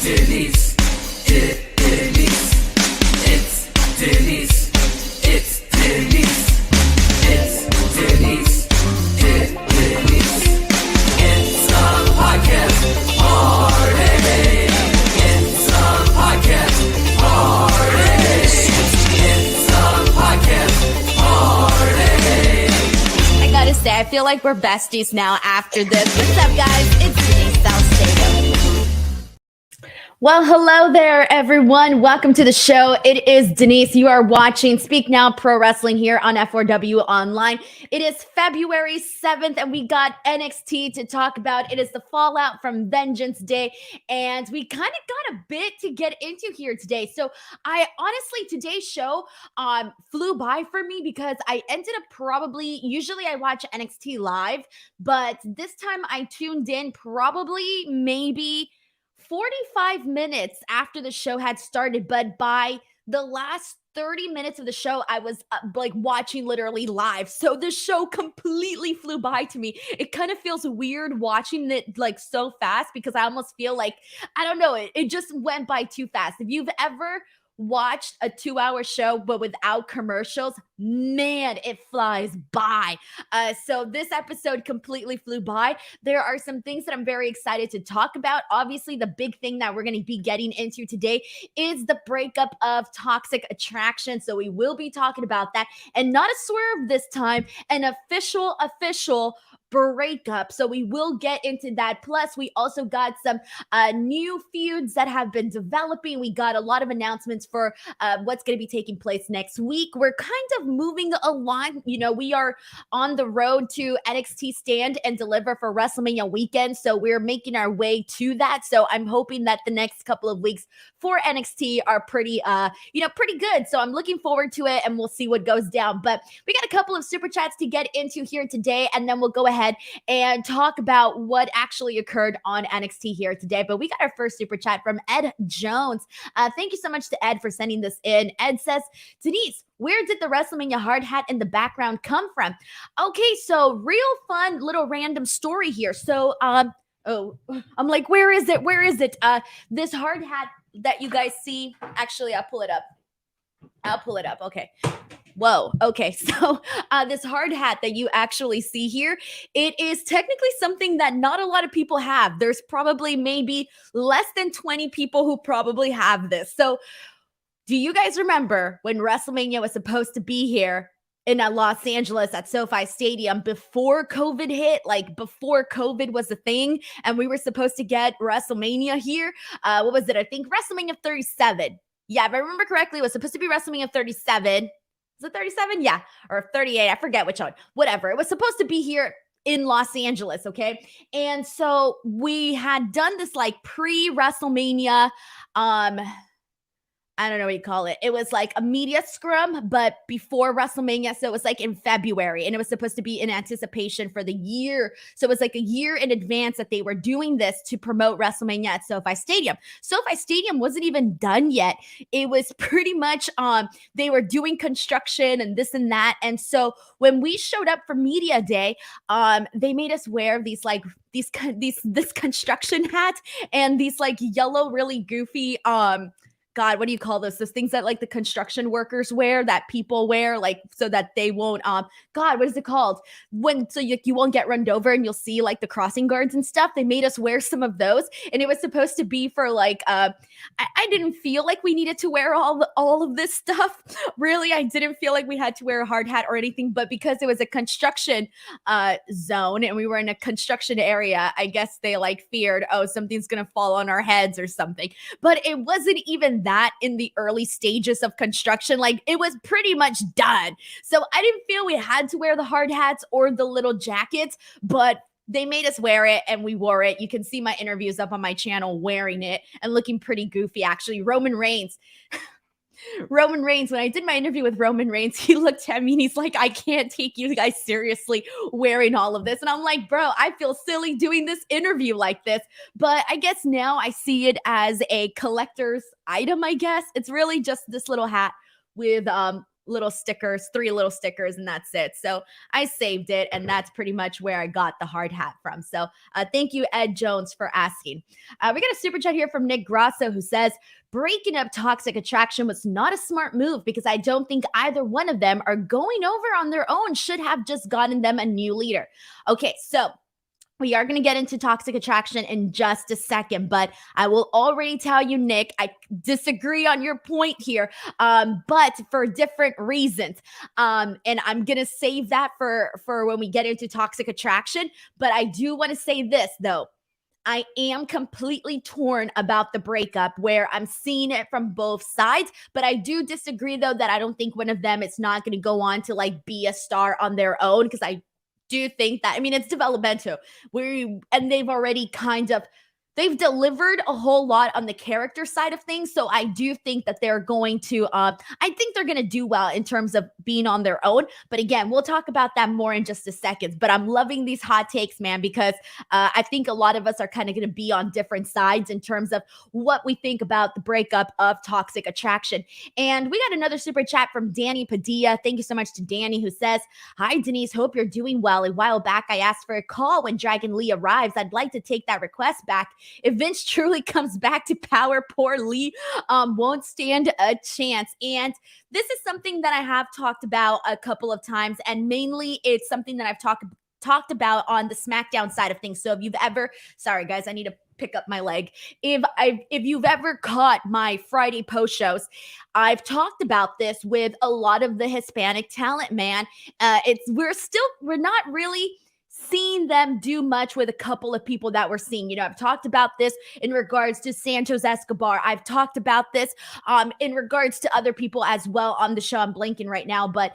Denise, Denise, it's Denise, it's Denise, it's Denise, Denise, it's a podcast party, it's a podcast party, it's a podcast party. I gotta say, I feel like we're besties now after this. What's up, guys? It's Denise Salcedo. Well, hello there, everyone. Welcome to the show. It is Denise. You are watching Speak Now Pro Wrestling here on F4W Online. It is February 7th, and we got NXT to talk about. It is the fallout from Vengeance Day, and we kind of got a bit to get into here today. So I honestly, today's show flew by for me because I ended up usually I watch NXT live, but this time I tuned in probably maybe 45 minutes after the show had started, but by the last 30 minutes of the show, I was watching literally live. So the show completely flew by to me. It kind of feels weird watching it so fast because I almost feel like, I don't know, it just went by too fast. If you've ever watched a 2-hour show but without commercials, man, it flies by. So this episode completely flew by. There are some things that I'm very excited to talk about. Obviously, the big thing that we're going to be getting into today is the breakup of Toxic Attraction. So we will be talking about that, and not a swerve this time, an official breakup. So we will get into that. Plus, we also got some new feuds that have been developing. We got a lot of announcements for what's going to be taking place next week. We're kind of moving along. You know, we are on the road to NXT Stand and Deliver for WrestleMania weekend. So we're making our way to that. So I'm hoping that the next couple of weeks for NXT are pretty good. So I'm looking forward to it, and we'll see what goes down. But we got a couple of super chats to get into here today, and then we'll go ahead and talk about what actually occurred on NXT here today. But we got our first super chat from Ed Jones. Thank you so much to Ed for sending this in. Ed says, Denise, where did the WrestleMania hard hat in the background come from? Okay, so real fun little random story here. So I'm like, where is it? This hard hat that you guys see, actually, I'll pull it up. Okay. Whoa. Okay. So this hard hat that you actually see here, it is technically something that not a lot of people have. There's probably maybe less than 20 people who probably have this. So do you guys remember when WrestleMania was supposed to be here in Los Angeles at SoFi Stadium before COVID hit, before COVID was a thing, and we were supposed to get WrestleMania here? What was it? I think WrestleMania 37. Yeah, if I remember correctly, it was supposed to be WrestleMania 37. Is it 37? Yeah. Or 38. I forget which one. Whatever. It was supposed to be here in Los Angeles. Okay. And so we had done this pre-WrestleMania, I don't know what you call it. It was like a media scrum, but before WrestleMania. So it was in February, and it was supposed to be in anticipation for the year. So it was a year in advance that they were doing this to promote WrestleMania at SoFi Stadium. SoFi Stadium wasn't even done yet. It was pretty much, they were doing construction and this and that. And so when we showed up for media day, they made us wear this construction hat and these yellow, really goofy, God, what do you call this? Those things that the construction workers wear, that people wear, so that they won't, God, what is it called? You won't get run over, and you'll see the crossing guards and stuff. They made us wear some of those, and it was supposed to be for I didn't feel like we needed to wear all of this stuff. Really, I didn't feel like we had to wear a hard hat or anything, but because it was a construction zone and we were in a construction area, I guess they feared, oh, something's going to fall on our heads or something. But it wasn't even that in the early stages of construction. It was pretty much done. So I didn't feel we had to wear the hard hats or the little jackets, but they made us wear it, and we wore it. You can see my interviews up on my channel wearing it and looking pretty goofy, actually. Roman Reigns, when I did my interview with Roman Reigns, he looked at me and he's like, I can't take you guys seriously wearing all of this. And I'm like, bro, I feel silly doing this interview like this. But I guess now I see it as a collector's item, I guess. It's really just this little hat with little stickers, 3 little stickers, and that's it. So I saved it, and that's pretty much where I got the hard hat from. So thank you, Ed Jones, for asking. We got a super chat here from Nick Grasso who says, breaking up Toxic Attraction was not a smart move because I don't think either one of them are going over on their own. Should have just gotten them a new leader. Okay, so we are going to get into Toxic Attraction in just a second, but I will already tell you, Nick, I disagree on your point here, but for different reasons. And I'm going to save that for when we get into Toxic Attraction. But I do want to say this, though. I am completely torn about the breakup where I'm seeing it from both sides, but I do disagree, though, that I don't think one of them is not going to go on to like be a star on their own, because I do think that, I mean, it's developmental and they've already they've delivered a whole lot on the character side of things. So I do think that they're going to, I think they're going to do well in terms of being on their own. But again, we'll talk about that more in just a second. But I'm loving these hot takes, man, because I think a lot of us are kind of going to be on different sides in terms of what we think about the breakup of Toxic Attraction. And we got another super chat from Danny Padilla. Thank you so much to Danny, who says, hi, Denise, hope you're doing well. A while back, I asked for a call when Dragon Lee arrives. I'd like to take that request back. If Vince truly comes back to power, poor Lee won't stand a chance. And this is something that I have talked about a couple of times, and mainly it's something that I've talked about on the Smackdown side of things. So if you've ever, sorry guys, I need to pick up my leg. If you've ever caught my Friday post shows, I've talked about this with a lot of the Hispanic talent, man. We're not really seeing them do much with a couple of people that we're seeing. You know, I've talked about this in regards to Santos Escobar. I've talked about this in regards to other people as well on the show. I'm blanking right now, but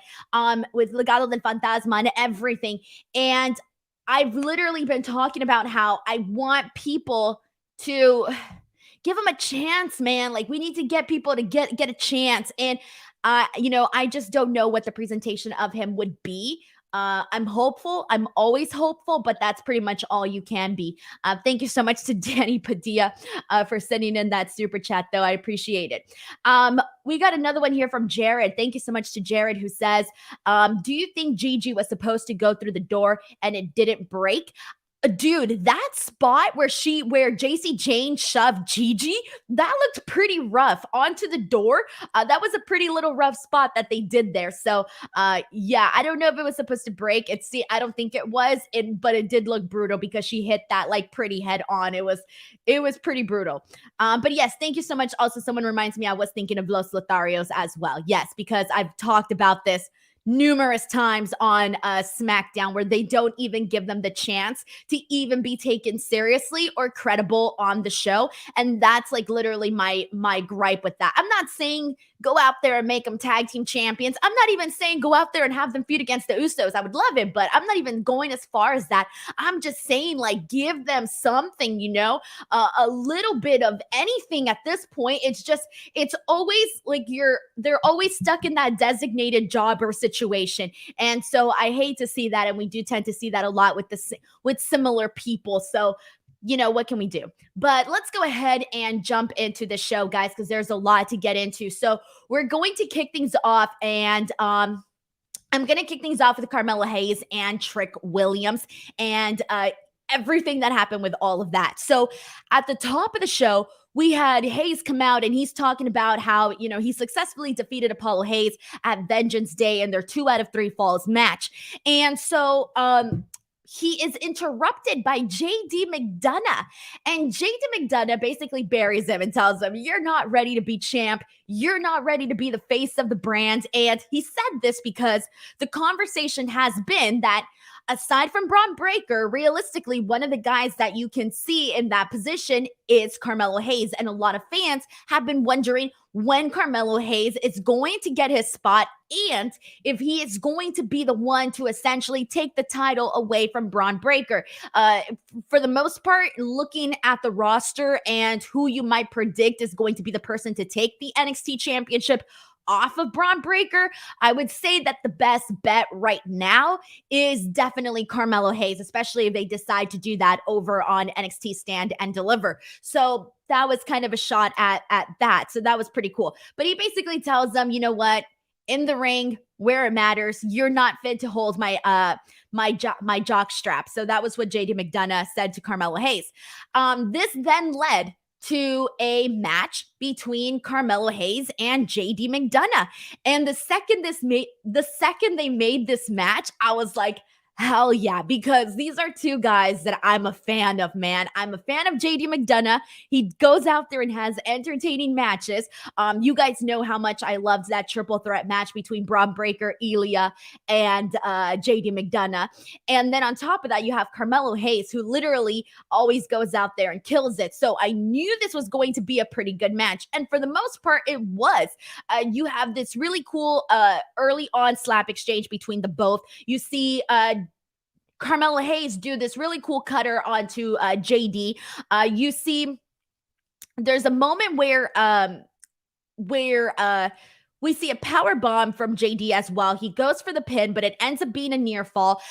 with Legado del Fantasma and everything. And I've literally been talking about how I want people to give them a chance, man. Like, we need to get people to get a chance. And, I just don't know what the presentation of him would be. I'm hopeful. I'm always hopeful, but that's pretty much all you can be. Thank you so much to Danny Padilla for sending in that super chat, though. I appreciate it. We got another one here from Jared. Thank you so much to Jared, who says, do you think Gigi was supposed to go through the door and it didn't break? Dude, that spot where JC Jane shoved Gigi, that looked pretty rough onto the door. That was a pretty little rough spot that they did there. So, yeah, I don't know if it was supposed to break. I don't think it was, but it did look brutal because she hit that like pretty head on. It was pretty brutal. But yes, thank you so much. Also, someone reminds me I was thinking of Los Lotharios as well. Yes, because I've talked about this numerous times on Smackdown, where they don't even give them the chance to even be taken seriously or credible on the show. And that's like literally my gripe with that. I'm not saying go out there and make them tag team champions. I'm not even saying go out there and have them feud against the Usos. I would love it, but I'm not even going as far as that. I'm just saying, like, give them something, a little bit of anything at this point. It's always like they're always stuck in that designated jobber situation. And so I hate to see that. And we do tend to see that a lot with similar people. So, what can we do? But let's go ahead and jump into the show, guys, because there's a lot to get into. So we're going to kick things off, and I'm going to kick things off with Carmelo Hayes and Trick Williams and everything that happened with all of that. So at the top of the show, we had Hayes come out, and he's talking about how, he successfully defeated Apollo Hayes at Vengeance Day in their 2 out of 3 falls match. And so, he is interrupted by JD McDonough, and JD McDonough basically buries him and tells him, you're not ready to be champ. You're not ready to be the face of the brand. And he said this because the conversation has been that aside from Braun Breaker, realistically, one of the guys that you can see in that position is Carmelo Hayes. And a lot of fans have been wondering when Carmelo Hayes is going to get his spot and if he is going to be the one to essentially take the title away from Braun Breaker. For the most part, looking at the roster and who you might predict is going to be the person to take the NXT championship off of Braun Breaker, I would say that the best bet right now is definitely Carmelo Hayes, especially if they decide to do that over on NXT Stand and Deliver. So that was kind of a shot at that. So that was pretty cool. But he basically tells them, you know what? in the ring where it matters. You're not fit to hold my jock strap. So that was what JD McDonough said to Carmelo Hayes. This then led to a match between Carmelo Hayes and JD McDonough. And the second they made this match, I was like, hell yeah, because these are two guys that I'm a fan of, man. I'm a fan of JD McDonough. He goes out there and has entertaining matches. You guys know how much I loved that triple threat match between Braun Breaker, Ilya, and JD McDonough. And then on top of that, you have Carmelo Hayes, who literally always goes out there and kills it. So I knew this was going to be a pretty good match. And for the most part, it was. You have this really cool early on slap exchange between the both. You see Carmelo Hayes do this really cool cutter onto JD. You see there's a moment where we see a power bomb from JD as well. He goes for the pin, but it ends up being a near fall.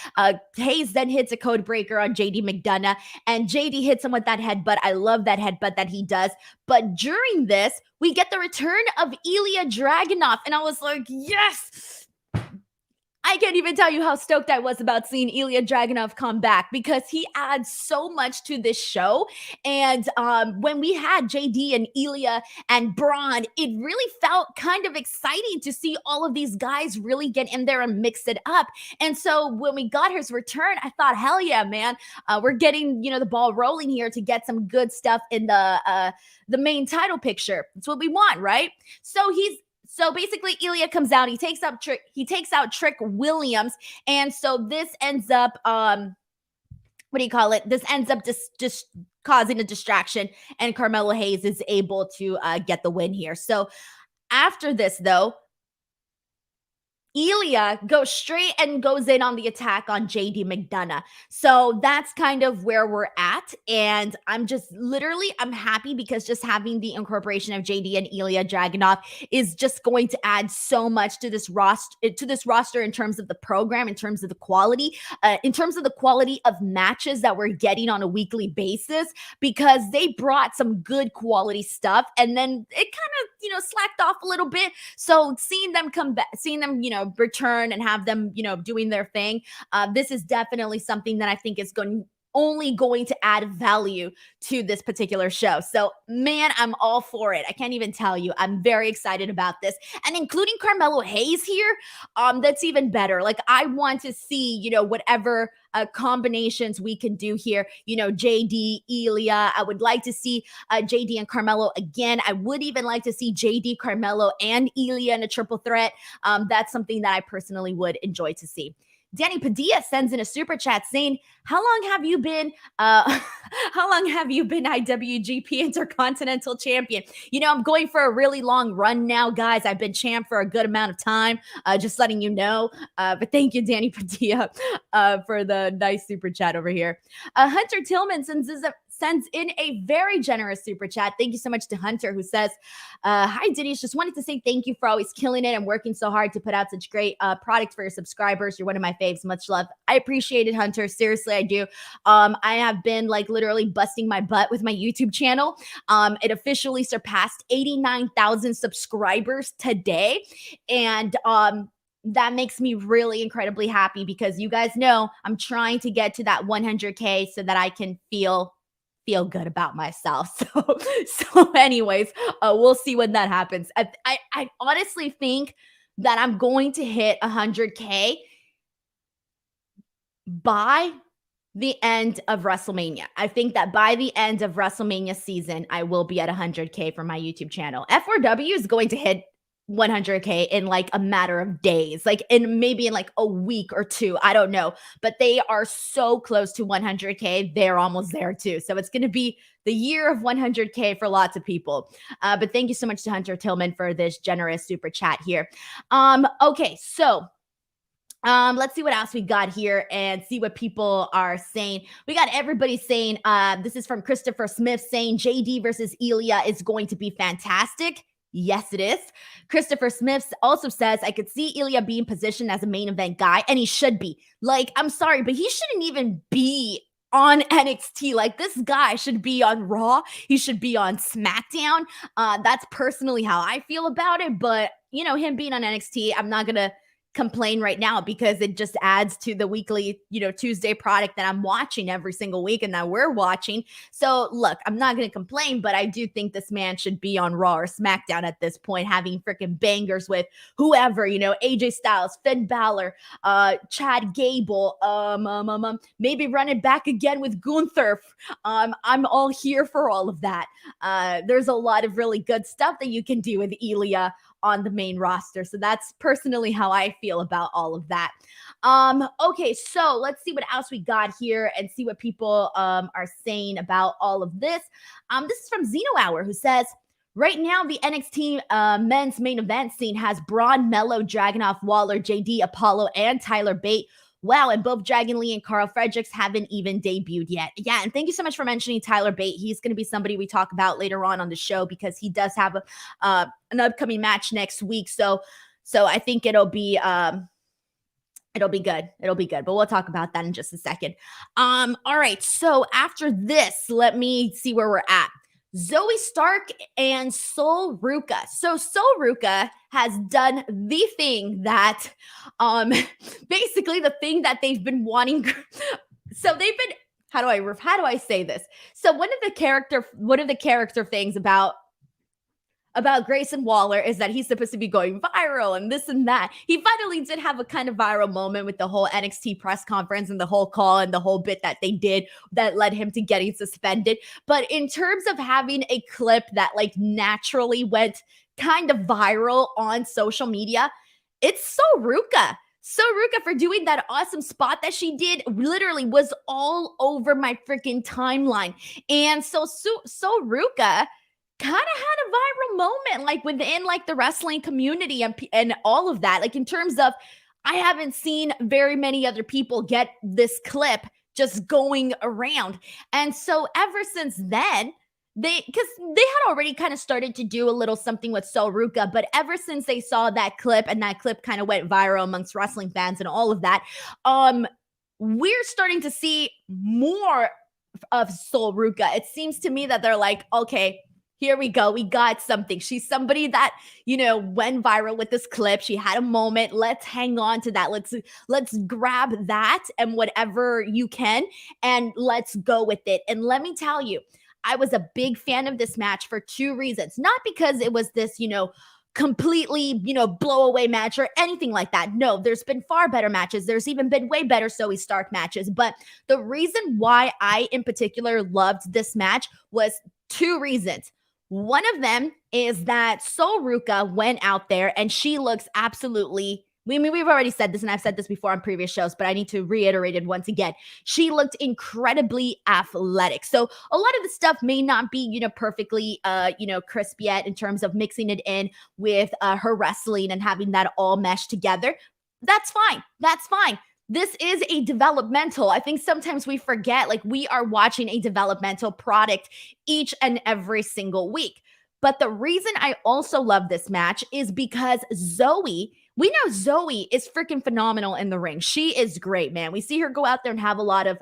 Hayes then hits a code breaker on JD McDonough, and JD hits him with that headbutt. I love that headbutt that he does. But during this, we get the return of Ilya Dragunov, and I was like, yes! I can't even tell you how stoked I was about seeing Ilya Dragunov come back, because he adds so much to this show. And when we had JD and Ilya and Braun, it really felt kind of exciting to see all of these guys really get in there and mix it up. And so when we got his return, I thought, hell yeah, man, we're getting, the ball rolling here to get some good stuff in the main title picture. That's what we want, right? So basically, Ilya comes out. He takes out Trick Williams, and so this ends up, This ends up just causing a distraction, and Carmelo Hayes is able to get the win here. So after this, though, Ilya goes straight and goes in on the attack on JD McDonough. So that's kind of where we're at. And I'm happy, because just having the incorporation of JD and Ilya Dragunov is just going to add so much to this roster in terms of the program, in terms of the quality, of matches that we're getting on a weekly basis, because they brought some good quality stuff, and then it kind of, slacked off a little bit. So seeing them come back, return and have them, doing their thing. This is definitely something that I think is only going to add value to this particular show. So, man, I'm all for it. I can't even tell you. I'm very excited about this. And including Carmelo Hayes here, that's even better. Like, I want to see, whatever combinations we can do here. JD, Ilya. I would like to see JD and Carmelo again. I would even like to see JD, Carmelo, and Ilya in a triple threat. That's something that I personally would enjoy to see. Danny Padilla sends in a super chat saying, how long have you been IWGP Intercontinental Champion? I'm going for a really long run now, guys. I've been champ for a good amount of time, just letting you know. But thank you, Danny Padilla, for the nice super chat over here. Hunter Tillman sends in a very generous super chat. Thank you so much to Hunter, who says, hi, Denise. Just wanted to say thank you for always killing it and working so hard to put out such great products for your subscribers. You're one of my faves. Much love. I appreciate it, Hunter. Seriously, I do. I have been literally busting my butt with my YouTube channel. It officially surpassed 89,000 subscribers today. And that makes me really incredibly happy, because you guys know I'm trying to get to that 100K so that I can feel good about myself. So anyways, we'll see when that happens. I honestly think that I'm going to hit 100K by the end of WrestleMania. I think that by the end of WrestleMania season, I will be at 100K for my YouTube channel. F4W is going to hit 100K in a matter of days, maybe in a week or two. I don't know, but they are so close to 100K. They're almost there too. So it's going to be the year of 100K for lots of people. But thank you so much to Hunter Tillman for this generous super chat here. Okay, so let's see what else we got here and see what people are saying. We got everybody saying, this is from Christopher Smith saying JD versus Ilya is going to be fantastic. Yes, it is. Christopher Smith also says, I could see Ilya being positioned as a main event guy, and he should be. I'm sorry, but he shouldn't even be on NXT. Like, this guy should be on Raw. He should be on Smackdown. That's personally how I feel about it. But, him being on NXT, I'm not going to complain right now because it just adds to the weekly, Tuesday product that I'm watching every single week and that we're watching. So look, I'm not going to complain, but I do think this man should be on Raw or SmackDown at this point, having freaking bangers with whoever, AJ Styles, Finn Balor, Chad Gable, maybe run it back again with Gunther. I'm all here for all of that. There's a lot of really good stuff that you can do with Ilya on the main roster. So that's personally how I feel about all of that. Okay, so let's see what else we got here and see what people are saying about all of this. This is from Zeno Hour, who says, right now, the NXT men's main event scene has Braun, Mello, Dragunov, Waller, JD, Apollo, and Tyler Bate. Wow, and both Dragon Lee and Carl Fredericks haven't even debuted yet. Yeah, and thank you so much for mentioning Tyler Bate. He's going to be somebody we talk about later on the show because he does have an upcoming match next week. So I think it'll be good. It'll be good, but we'll talk about that in just a second. All right, so after this, let me see where we're at. Zoe Stark and Sol Ruca. So Sol Ruca has done the thing that, basically the thing that they've been wanting. So they've been, how do I say this? So one of the character things about Grayson Waller is that he's supposed to be going viral and this and that. He finally did have a kind of viral moment with the whole NXT press conference and the whole call and the whole bit that they did that led him to getting suspended. But in terms of having a clip that like naturally went kind of viral on social media, it's Sol Ruca. Sol Ruca, for doing that awesome spot that she did, literally was all over my freaking timeline. And so Sol Ruca kind of had a viral moment, like within like the wrestling community and all of that. Like in terms of, I haven't seen very many other people get this clip just going around. And so ever since then, because they had already kind of started to do a little something with Sol Ruca, but ever since they saw that clip and that clip kind of went viral amongst wrestling fans and all of that, we're starting to see more of Sol Ruca. It seems to me that they're like, okay, here we go. We got something. She's somebody that, went viral with this clip. She had a moment. Let's hang on to that. Let's grab that and whatever you can, and let's go with it. And let me tell you, I was a big fan of this match for two reasons. Not because it was this, completely, blow away match or anything like that. No, there's been far better matches. There's even been way better Zoe Stark matches. But the reason why I in particular loved this match was two reasons. One of them is that Sol Ruca went out there and she looks absolutely, we've already said this and I've said this before on previous shows, but I need to reiterate it once again. She looked incredibly athletic. So a lot of the stuff may not be, perfectly, crisp yet in terms of mixing it in with her wrestling and having that all mesh together. That's fine. That's fine. This is a developmental. I think sometimes we forget, like, we are watching a developmental product each and every single week. But the reason I also love this match is because we know Zoe is freaking phenomenal in the ring. She is great, man. We see her go out there and have a lot of,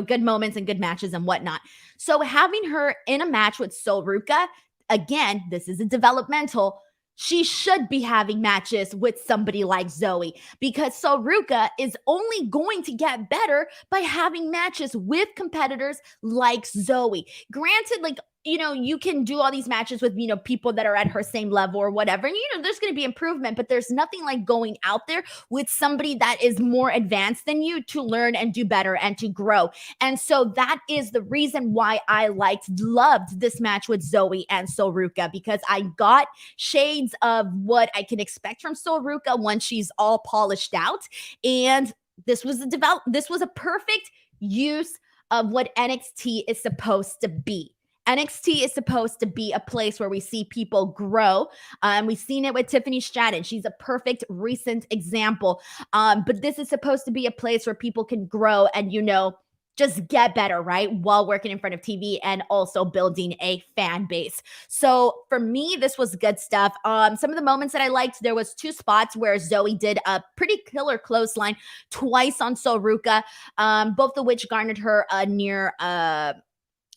good moments and good matches and whatnot. So having her in a match with Sol Ruca, again, this is a developmental. She should be having matches with somebody like Zoe because Sol Ruca is only going to get better by having matches with competitors like Zoe. Granted, like, you can do all these matches with, people that are at her same level or whatever. And, there's going to be improvement, but there's nothing like going out there with somebody that is more advanced than you to learn and do better and to grow. And so that is the reason why I loved this match with Zoe and Sol Ruca, because I got shades of what I can expect from Sol Ruca once she's all polished out. And this was a perfect use of what NXT is supposed to be. NXT is supposed to be a place where we see people grow. We've seen it with Tiffany Stratton. She's a perfect recent example. But this is supposed to be a place where people can grow and, just get better, right? While working in front of TV and also building a fan base. So for me, this was good stuff. Some of the moments that I liked, there was 2 spots where Zoe did a pretty killer clothesline twice on Soruka, both of which garnered her a near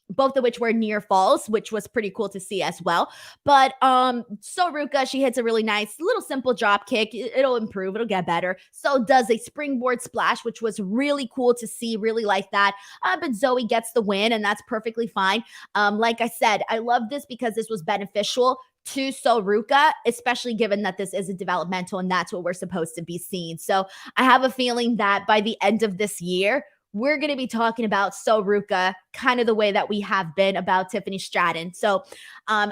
both of which were near falls, which was pretty cool to see as well. But Soruka, she hits a really nice little simple drop kick. It'll improve, it'll get better. So does a springboard splash, which was really cool to see, really like that. But Zoe gets the win, and that's perfectly fine. Like I said, I love this because this was beneficial to Soruka, especially given that this is a developmental and that's what we're supposed to be seeing. So I have a feeling that by the end of this year, we're going to be talking about Soruka kind of the way that we have been about Tiffany Stratton. So I'm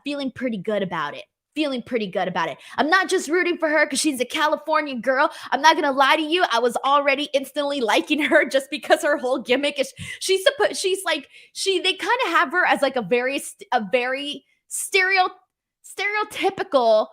feeling pretty good about it. I'm not just rooting for her because she's a California girl. I'm not going to lie to you. I was already instantly liking her just because her whole gimmick is they kind of have her as like a very stereotypical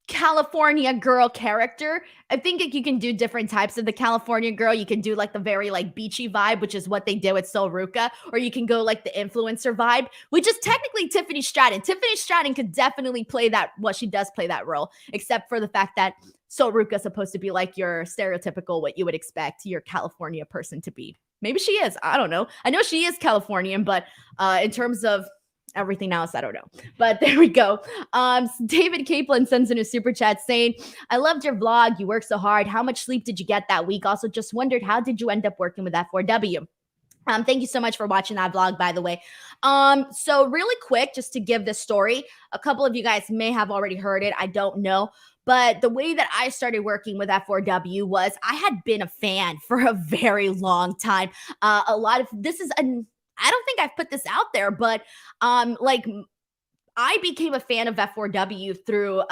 California girl character. I think you can do different types of the California girl. You can do like the very like beachy vibe, which is what they did with Soruka, or you can go like the influencer vibe, which is technically Tiffany Stratton. Tiffany Stratton could definitely play that. Well, she does play that role, except for the fact that Soruka is supposed to be like your stereotypical, what you would expect your California person to be. Maybe she is. I don't know. I know she is Californian, but in terms of everything else, I don't know. But there we go. David Kaplan sends in a super chat saying, I loved your vlog. You worked so hard. How much sleep did you get that week? Also just wondered, how did you end up working with F4W? Thank you so much for watching that vlog, by the way. So really quick, just to give this story, a couple of you guys may have already heard it. I don't know. But the way that I started working with F4W was I had been a fan for a very long time. I don't think I've put this out there, but I became a fan of F4W through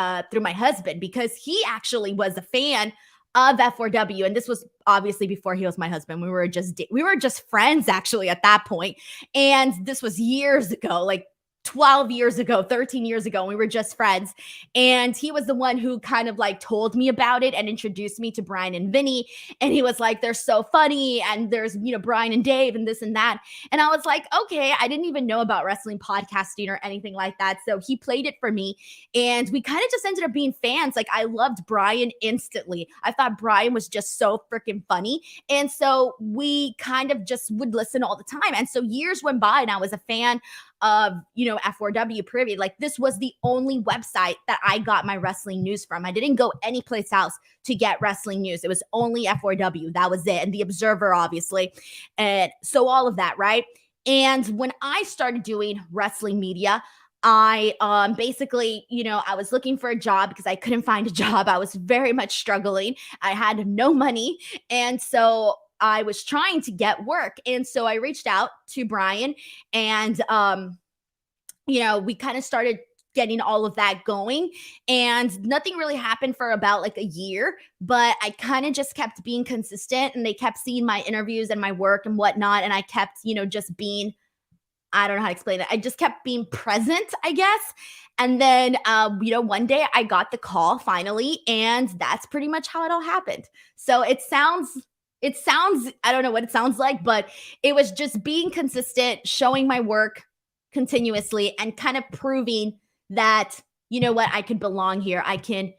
my husband because he actually was a fan of F4W, and this was obviously before he was my husband. We were just friends actually at that point, and this was years ago, like 12 years ago, 13 years ago, and we were just friends. And he was the one who kind of like told me about it and introduced me to Brian and Vinny. And he was like, they're so funny. And there's, Brian and Dave and this and that. And I was like, okay, I didn't even know about wrestling podcasting or anything like that. So he played it for me. And we kind of just ended up being fans. Like I loved Brian instantly. I thought Brian was just so freaking funny. And so we kind of just would listen all the time. And so years went by and I was a fan of, F4W period. Like this was the only website that I got my wrestling news from. I didn't go anyplace else to get wrestling news. It was only F4W. That was it. And the Observer, obviously. And so all of that, right? And when I started doing wrestling media, I basically, I was looking for a job because I couldn't find a job. I was very much struggling. I had no money. And so I was trying to get work. And so I reached out to Brian and, we kind of started getting all of that going, and nothing really happened for about like a year, but I kind of just kept being consistent and they kept seeing my interviews and my work and whatnot. And I kept, just being, I don't know how to explain it. I just kept being present, I guess. And then, one day I got the call finally, and that's pretty much how it all happened. So it sounds, I don't know what it sounds like, but it was just being consistent, showing my work continuously and kind of proving that, I could belong here. I can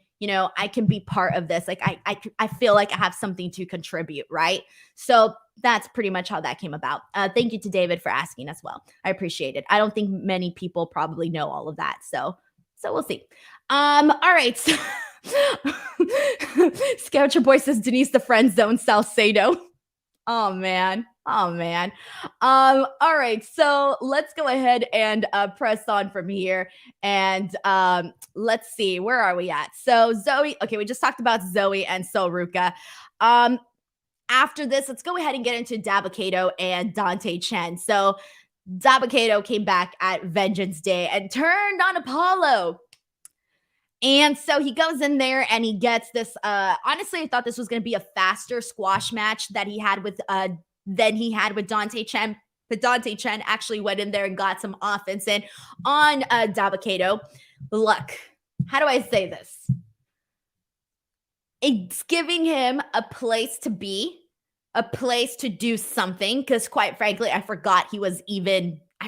be part of this. Like I feel like I have something to contribute. Right. So that's pretty much how that came about. Thank you to David for asking as well. I appreciate it. I don't think many people probably know all of that. So we'll see. All right. So Scout Your Boy says Denise the friend zone Salcedo. Oh man. All right. So let's go ahead and press on from here. And let's see, where are we at? So Zoe, okay, we just talked about Zoe and Soruka. After this, let's go ahead and get into Dabba-Kato and Dante Chen. So Dabba-Kato came back at Vengeance Day and turned on Apollo. And so he goes in there and he gets this, honestly, I thought this was going to be a faster squash match that he had with than he had with Dante Chen. But Dante Chen actually went in there and got some offense in on Dabba-Kato. Look, how do I say this? It's giving him a place to be a place to do something, because quite frankly, I forgot he was even there. I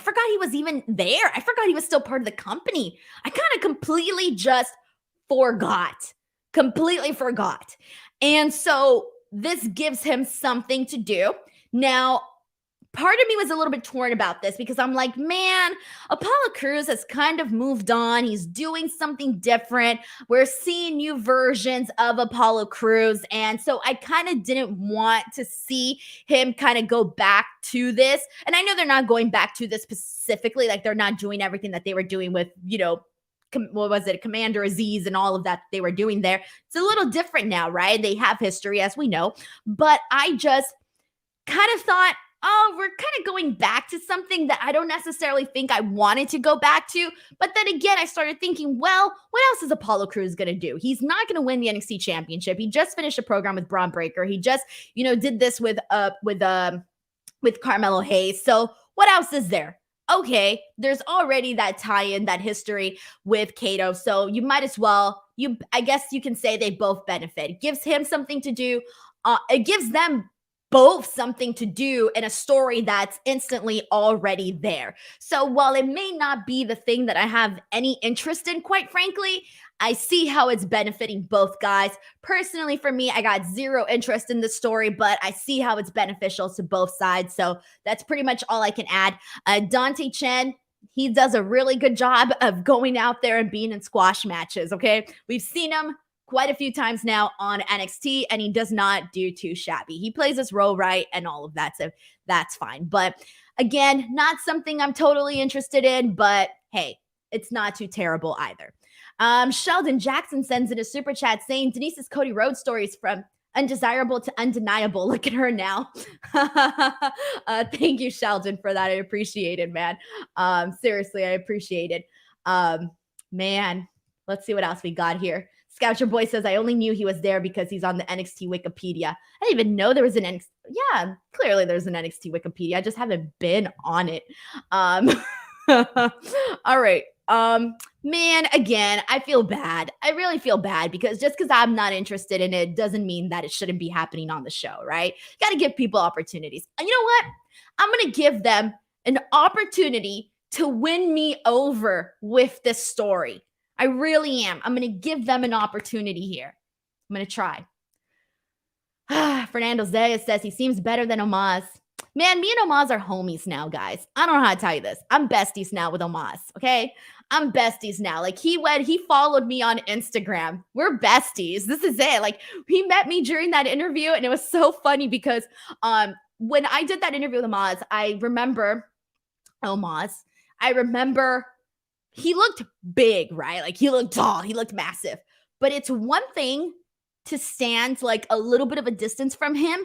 forgot he was still part of the company. I kind of completely just completely forgot. And so this gives him something to do. Now, part of me was a little bit torn about this because I'm like, man, Apollo Crews has kind of moved on. He's doing something different. We're seeing new versions of Apollo Crews. And so I kind of didn't want to see him kind of go back to this. And I know they're not going back to this specifically. Like, they're not doing everything that they were doing with, what was it, Commander Aziz and all of that they were doing there. It's a little different now, right? They have history, as we know. But I just kind of thought, oh, we're kind of going back to something that I don't necessarily think I wanted to go back to. But then again, I started thinking, well, what else is Apollo Crews going to do? He's not going to win the NXT championship. He just finished a program with Braun Breaker. He just, did this with Carmelo Hayes. So what else is there? Okay, there's already that tie-in, that history with Kato. So you might as well, I guess you can say they both benefit. It gives him something to do. It gives them both something to do in a story that's instantly already there. So while it may not be the thing that I have any interest in, quite frankly, I see how it's benefiting both guys. Personally, for me, I got zero interest in the story, but I see how it's beneficial to both sides. So that's pretty much all I can add. Dante Chen, he does a really good job of going out there and being in squash matches, okay? We've seen him quite a few times now on NXT, and he does not do too shabby. He plays his role right and all of that, so that's fine. But again, not something I'm totally interested in, but hey, it's not too terrible either. Sheldon Jackson sends in a super chat saying Denise's Cody Rhodes story is from undesirable to undeniable. Look at her now. Thank you, Sheldon, for that. I appreciate it, man. Seriously, I appreciate it. Man, let's see what else we got here. Scoucher Boy says, I only knew he was there because he's on the NXT Wikipedia. I didn't even know there was an NXT. Yeah, clearly there's an NXT Wikipedia. I just haven't been on it. All right. Man, again, I feel bad. I really feel bad because just because I'm not interested in it doesn't mean that it shouldn't be happening on the show, right? Got to give people opportunities. And you know what? I'm going to give them an opportunity to win me over with this story. I really am. I'm going to give them an opportunity here. I'm going to try. Fernando Zayas says he seems better than Omaz. Man, me and Omaz are homies now, guys. I don't know how to tell you this. I'm besties now with Omaz, okay? I'm besties now. Like, he followed me on Instagram. We're besties. This is it. Like, he met me during that interview, and it was so funny because when I did that interview with Omaz, I remember he looked big, right? Like, he looked tall, he looked massive. But it's one thing to stand like a little bit of a distance from him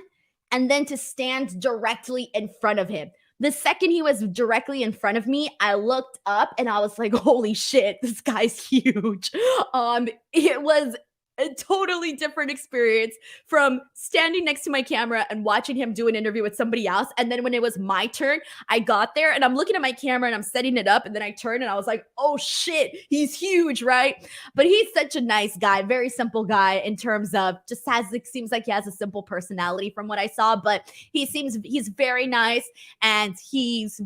and then to stand directly in front of him. The second he was directly in front of me, I looked up and I was like, holy shit, this guy's huge. It was a totally different experience from standing next to my camera and watching him do an interview with somebody else. And then when it was my turn, I got there and I'm looking at my camera and I'm setting it up. And then I turned and I was like, oh shit, he's huge, right? But he's such a nice guy, very simple guy in terms of seems like he has a simple personality from what I saw, but he's very nice and he's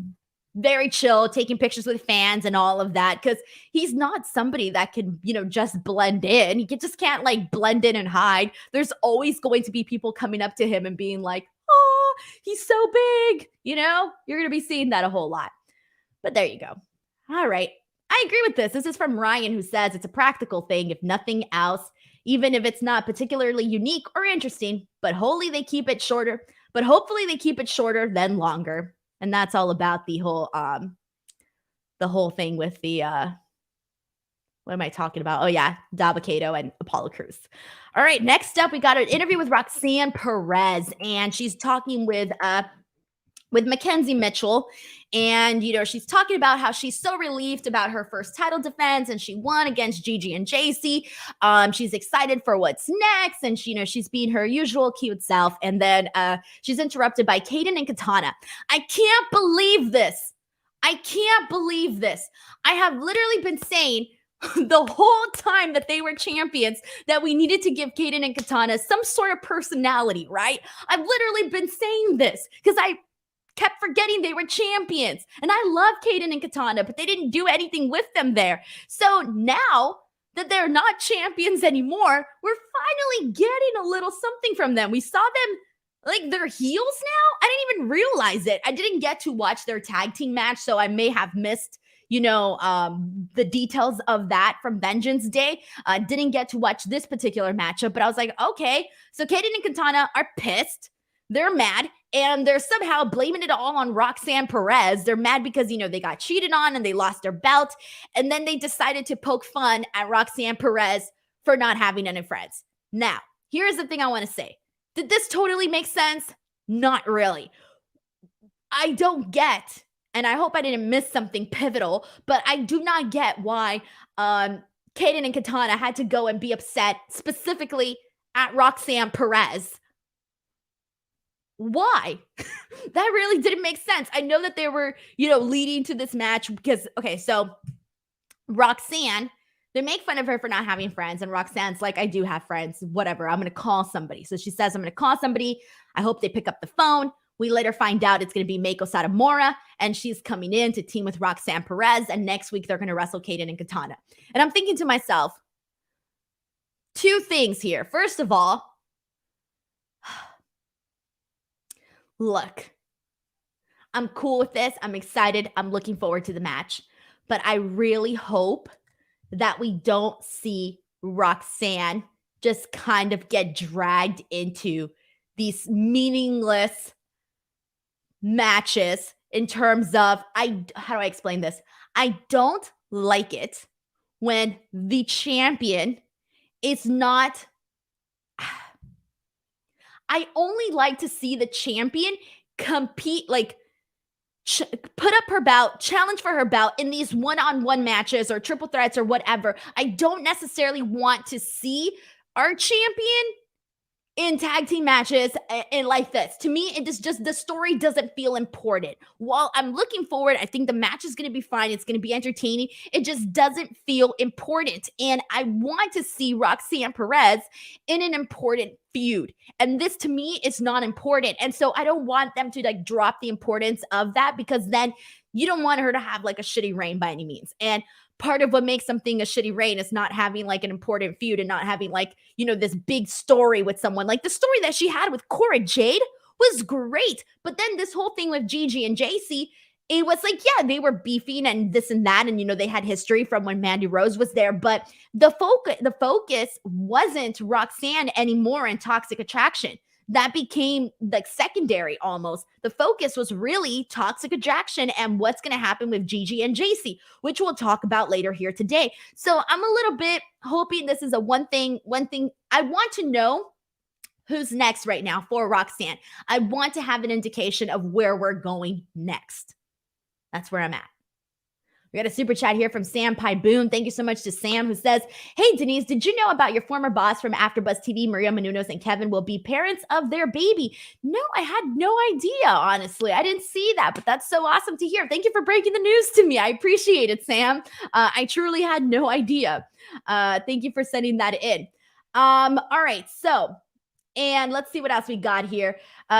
very chill, taking pictures with fans and all of that, because he's not somebody that can, just blend in. He just can't like blend in and hide. There's always going to be people coming up to him and being like, oh, he's so big. You're going to be seeing that a whole lot. But there you go. All right. I agree with this. This is from Ryan, who says it's a practical thing, if nothing else, even if it's not particularly unique or interesting, but hopefully they keep it shorter than longer. And that's all about the whole thing with the, what am I talking about? Oh yeah, Dabba-Kato and Apollo Crews. All right, next up, we got an interview with Roxanne Perez, and she's talking with Mackenzie Mitchell. And, she's talking about how she's so relieved about her first title defense and she won against Gigi and JC. She's excited for what's next. And she's being her usual cute self. And then she's interrupted by Kaden and Katana. I can't believe this. I have literally been saying the whole time that they were champions that we needed to give Kaden and Katana some sort of personality, right? I've literally been saying this because I kept forgetting they were champions. And I love Kaden and Katana, but they didn't do anything with them there. So now that they're not champions anymore, we're finally getting a little something from them. We saw them like they're heels now. I didn't even realize it. I didn't get to watch their tag team match, so I may have missed the details of that from Vengeance Day. Didn't get to watch this particular matchup, but I was like, okay, so Kaden and Katana are pissed. They're mad, and they're somehow blaming it all on Roxanne Perez. They're mad because, they got cheated on and they lost their belt, and then they decided to poke fun at Roxanne Perez for not having any friends. Now, here's the thing I want to say. Did this totally make sense? Not really. I don't get, and I hope I didn't miss something pivotal, but I do not get why Kaden and Katana had to go and be upset specifically at Roxanne Perez. Why? That really didn't make sense. I know that they were, leading to this match because, okay, so Roxanne, they make fun of her for not having friends, and Roxanne's like, I do have friends, whatever, I'm going to call somebody. So she says, I'm going to call somebody. I hope they pick up the phone. We later find out it's going to be Meiko Satomura, and she's coming in to team with Roxanne Perez, and next week they're going to wrestle Kaden and Katana. And I'm thinking to myself, two things here. First of all, look, I'm cool with this. I'm excited. I'm looking forward to the match. But I really hope that we don't see Roxanne just kind of get dragged into these meaningless matches in terms of, how do I explain this? I don't like it when the champion is not, I only like to see the champion compete, like put up her belt, challenge for her belt in these one-on-one matches or triple threats or whatever. I don't necessarily want to see our champion in tag team matches and like this. To me, it is just, the story doesn't feel important. While I'm looking forward, I think the match is going to be fine. It's going to be entertaining. It just doesn't feel important. And I want to see Roxanne Perez in an important feud. And this to me is not important. And so I don't want them to drop the importance of that, because then you don't want her to have a shitty reign by any means. And part of what makes something a shitty reign is not having an important feud and not having this big story with someone. Like the story that she had with Cora Jade was great. But then this whole thing with Gigi and JC, it was yeah, they were beefing and this and that. And, they had history from when Mandy Rose was there. But the focus wasn't Roxanne anymore in Toxic Attraction. That became secondary almost. The focus was really Toxic Attraction and what's going to happen with Gigi and JC, which we'll talk about later here today. So I'm a little bit hoping this is one thing. I want to know who's next right now for Roxanne. I want to have an indication of where we're going next. That's where I'm at. We got a super chat here from Sam Boone. Thank you so much to Sam, who says, hey, Denise, did you know about your former boss from AfterBuzz TV, Maria Menounos and Kevin will be parents of their baby? No, I had no idea, honestly. I didn't see that, but that's so awesome to hear. Thank you for breaking the news to me. I appreciate it, Sam. I truly had no idea. Thank you for sending that in. All right, so, and let's see what else we got here.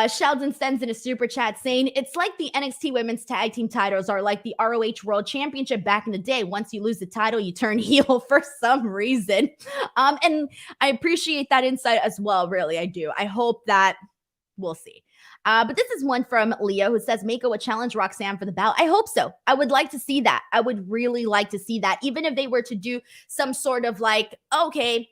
Sheldon sends in a super chat saying, it's like the NXT women's tag team titles are like the ROH World Championship back in the day. Once you lose the title, you turn heel for some reason. And I appreciate that insight as well. Really, I do. I hope that we'll see. But this is one from Leo who says, Meiko would challenge Roxanne for the belt. I hope so. I would like to see that. I would really like to see that. Even if they were to do some sort of okay,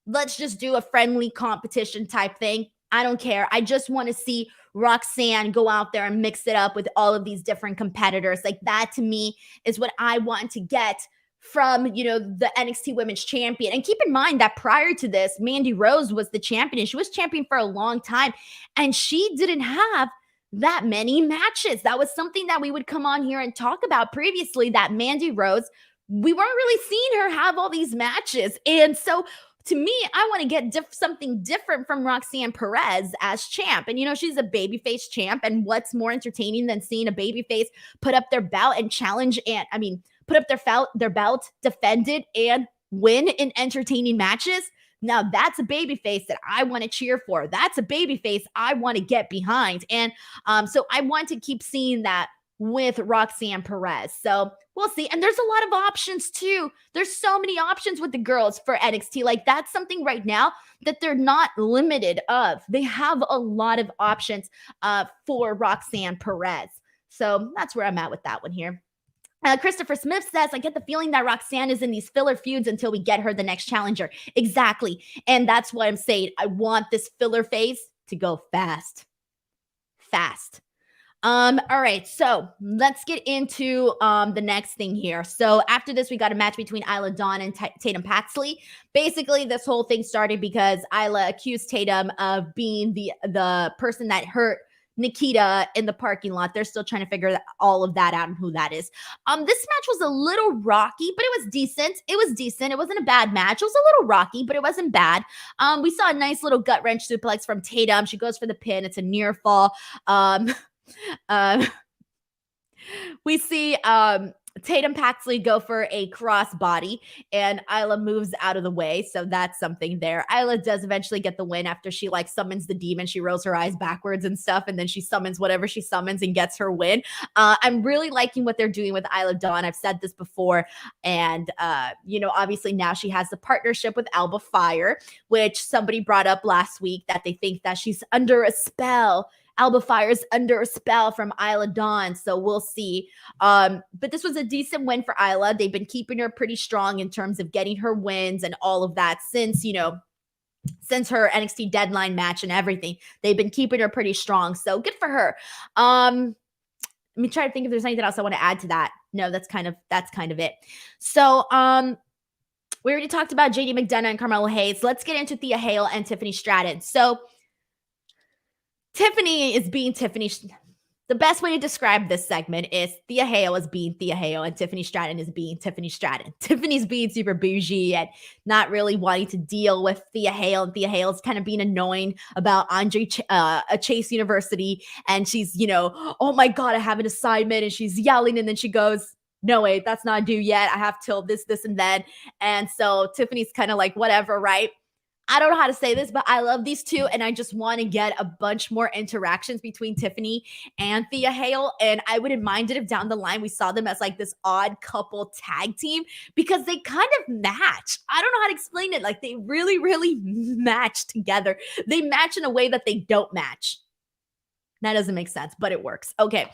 let's just do a friendly competition type thing. I don't care. I just want to see Roxanne go out there and mix it up with all of these different competitors. That to me is what I want to get from, the NXT Women's Champion. And keep in mind that prior to this, Mandy Rose was the champion, and she was champion for a long time, and she didn't have that many matches. That was something that we would come on here and talk about previously, that Mandy Rose, we weren't really seeing her have all these matches. And so to me, I want to get something different from Roxanne Perez as champ. And, she's a babyface champ. And what's more entertaining than seeing a babyface put up their belt and challenge put up their belt, defend it, and win in entertaining matches. Now that's a babyface that I want to cheer for. That's a babyface I want to get behind. And so I want to keep seeing that with Roxanne Perez. So we'll see. And there's a lot of options too. There's so many options with the girls for NXT. Like that's something right now that they're not limited of. They have a lot of options for Roxanne Perez. So that's where I'm at with that one here. Christopher Smith says, I get the feeling that Roxanne is in these filler feuds until we get her the next challenger. Exactly. And that's what I'm saying. I want this filler phase to go fast. Fast. All right, so let's get into the next thing here. So after this, we got a match between Isla Dawn and Tatum Paxley. Basically, this whole thing started because Isla accused Tatum of being the person that hurt Nikita in the parking lot. They're still trying to figure all of that out and who that is. This match was a little rocky, but it was decent. It was decent. It wasn't a bad match. It was a little rocky, but it wasn't bad. We saw a nice little gut wrench suplex from Tatum. She goes for the pin. It's a near fall. We see Tatum Paxley go for a crossbody, and Isla moves out of the way. So that's something there. Isla does eventually get the win after she like summons the demon. She rolls her eyes backwards and stuff, and then she summons whatever she summons and gets her win. I'm really liking what they're doing with Isla Dawn. I've said this before, and obviously now she has the partnership with Alba Fire, which somebody brought up last week that they think that she's under a spell. Alba Fire's under a spell from Isla Dawn, so we'll see. But this was a decent win for Isla. They've been keeping her pretty strong in terms of getting her wins and all of that since her NXT deadline match and everything. They've been keeping her pretty strong, so good for her. Let me try to think if there's anything else I want to add to that. No, that's kind of it. So, we already talked about JD McDonough and Carmelo Hayes. Let's get into Thea Hale and Tiffany Stratton. So, Tiffany is being Tiffany. The best way to describe this segment is Thea Hale is being Thea Hale and Tiffany Stratton is being Tiffany Stratton. Tiffany's being super bougie and not really wanting to deal with Thea Hale, and Thea Hale's kind of being annoying about Chase University, and she's, oh my God, I have an assignment, and she's yelling, and then she goes, no, wait, that's not due yet. I have till this, and then. And so Tiffany's kind of like, whatever, right? I don't know how to say this, but I love these two, and I just want to get a bunch more interactions between Tiffany and Thea Hale, and I wouldn't mind it if down the line we saw them as like this odd couple tag team, because they kind of match. I don't know how to explain it. Like they really, really match together. They match in a way that they don't match. That doesn't make sense, but it works. Okay.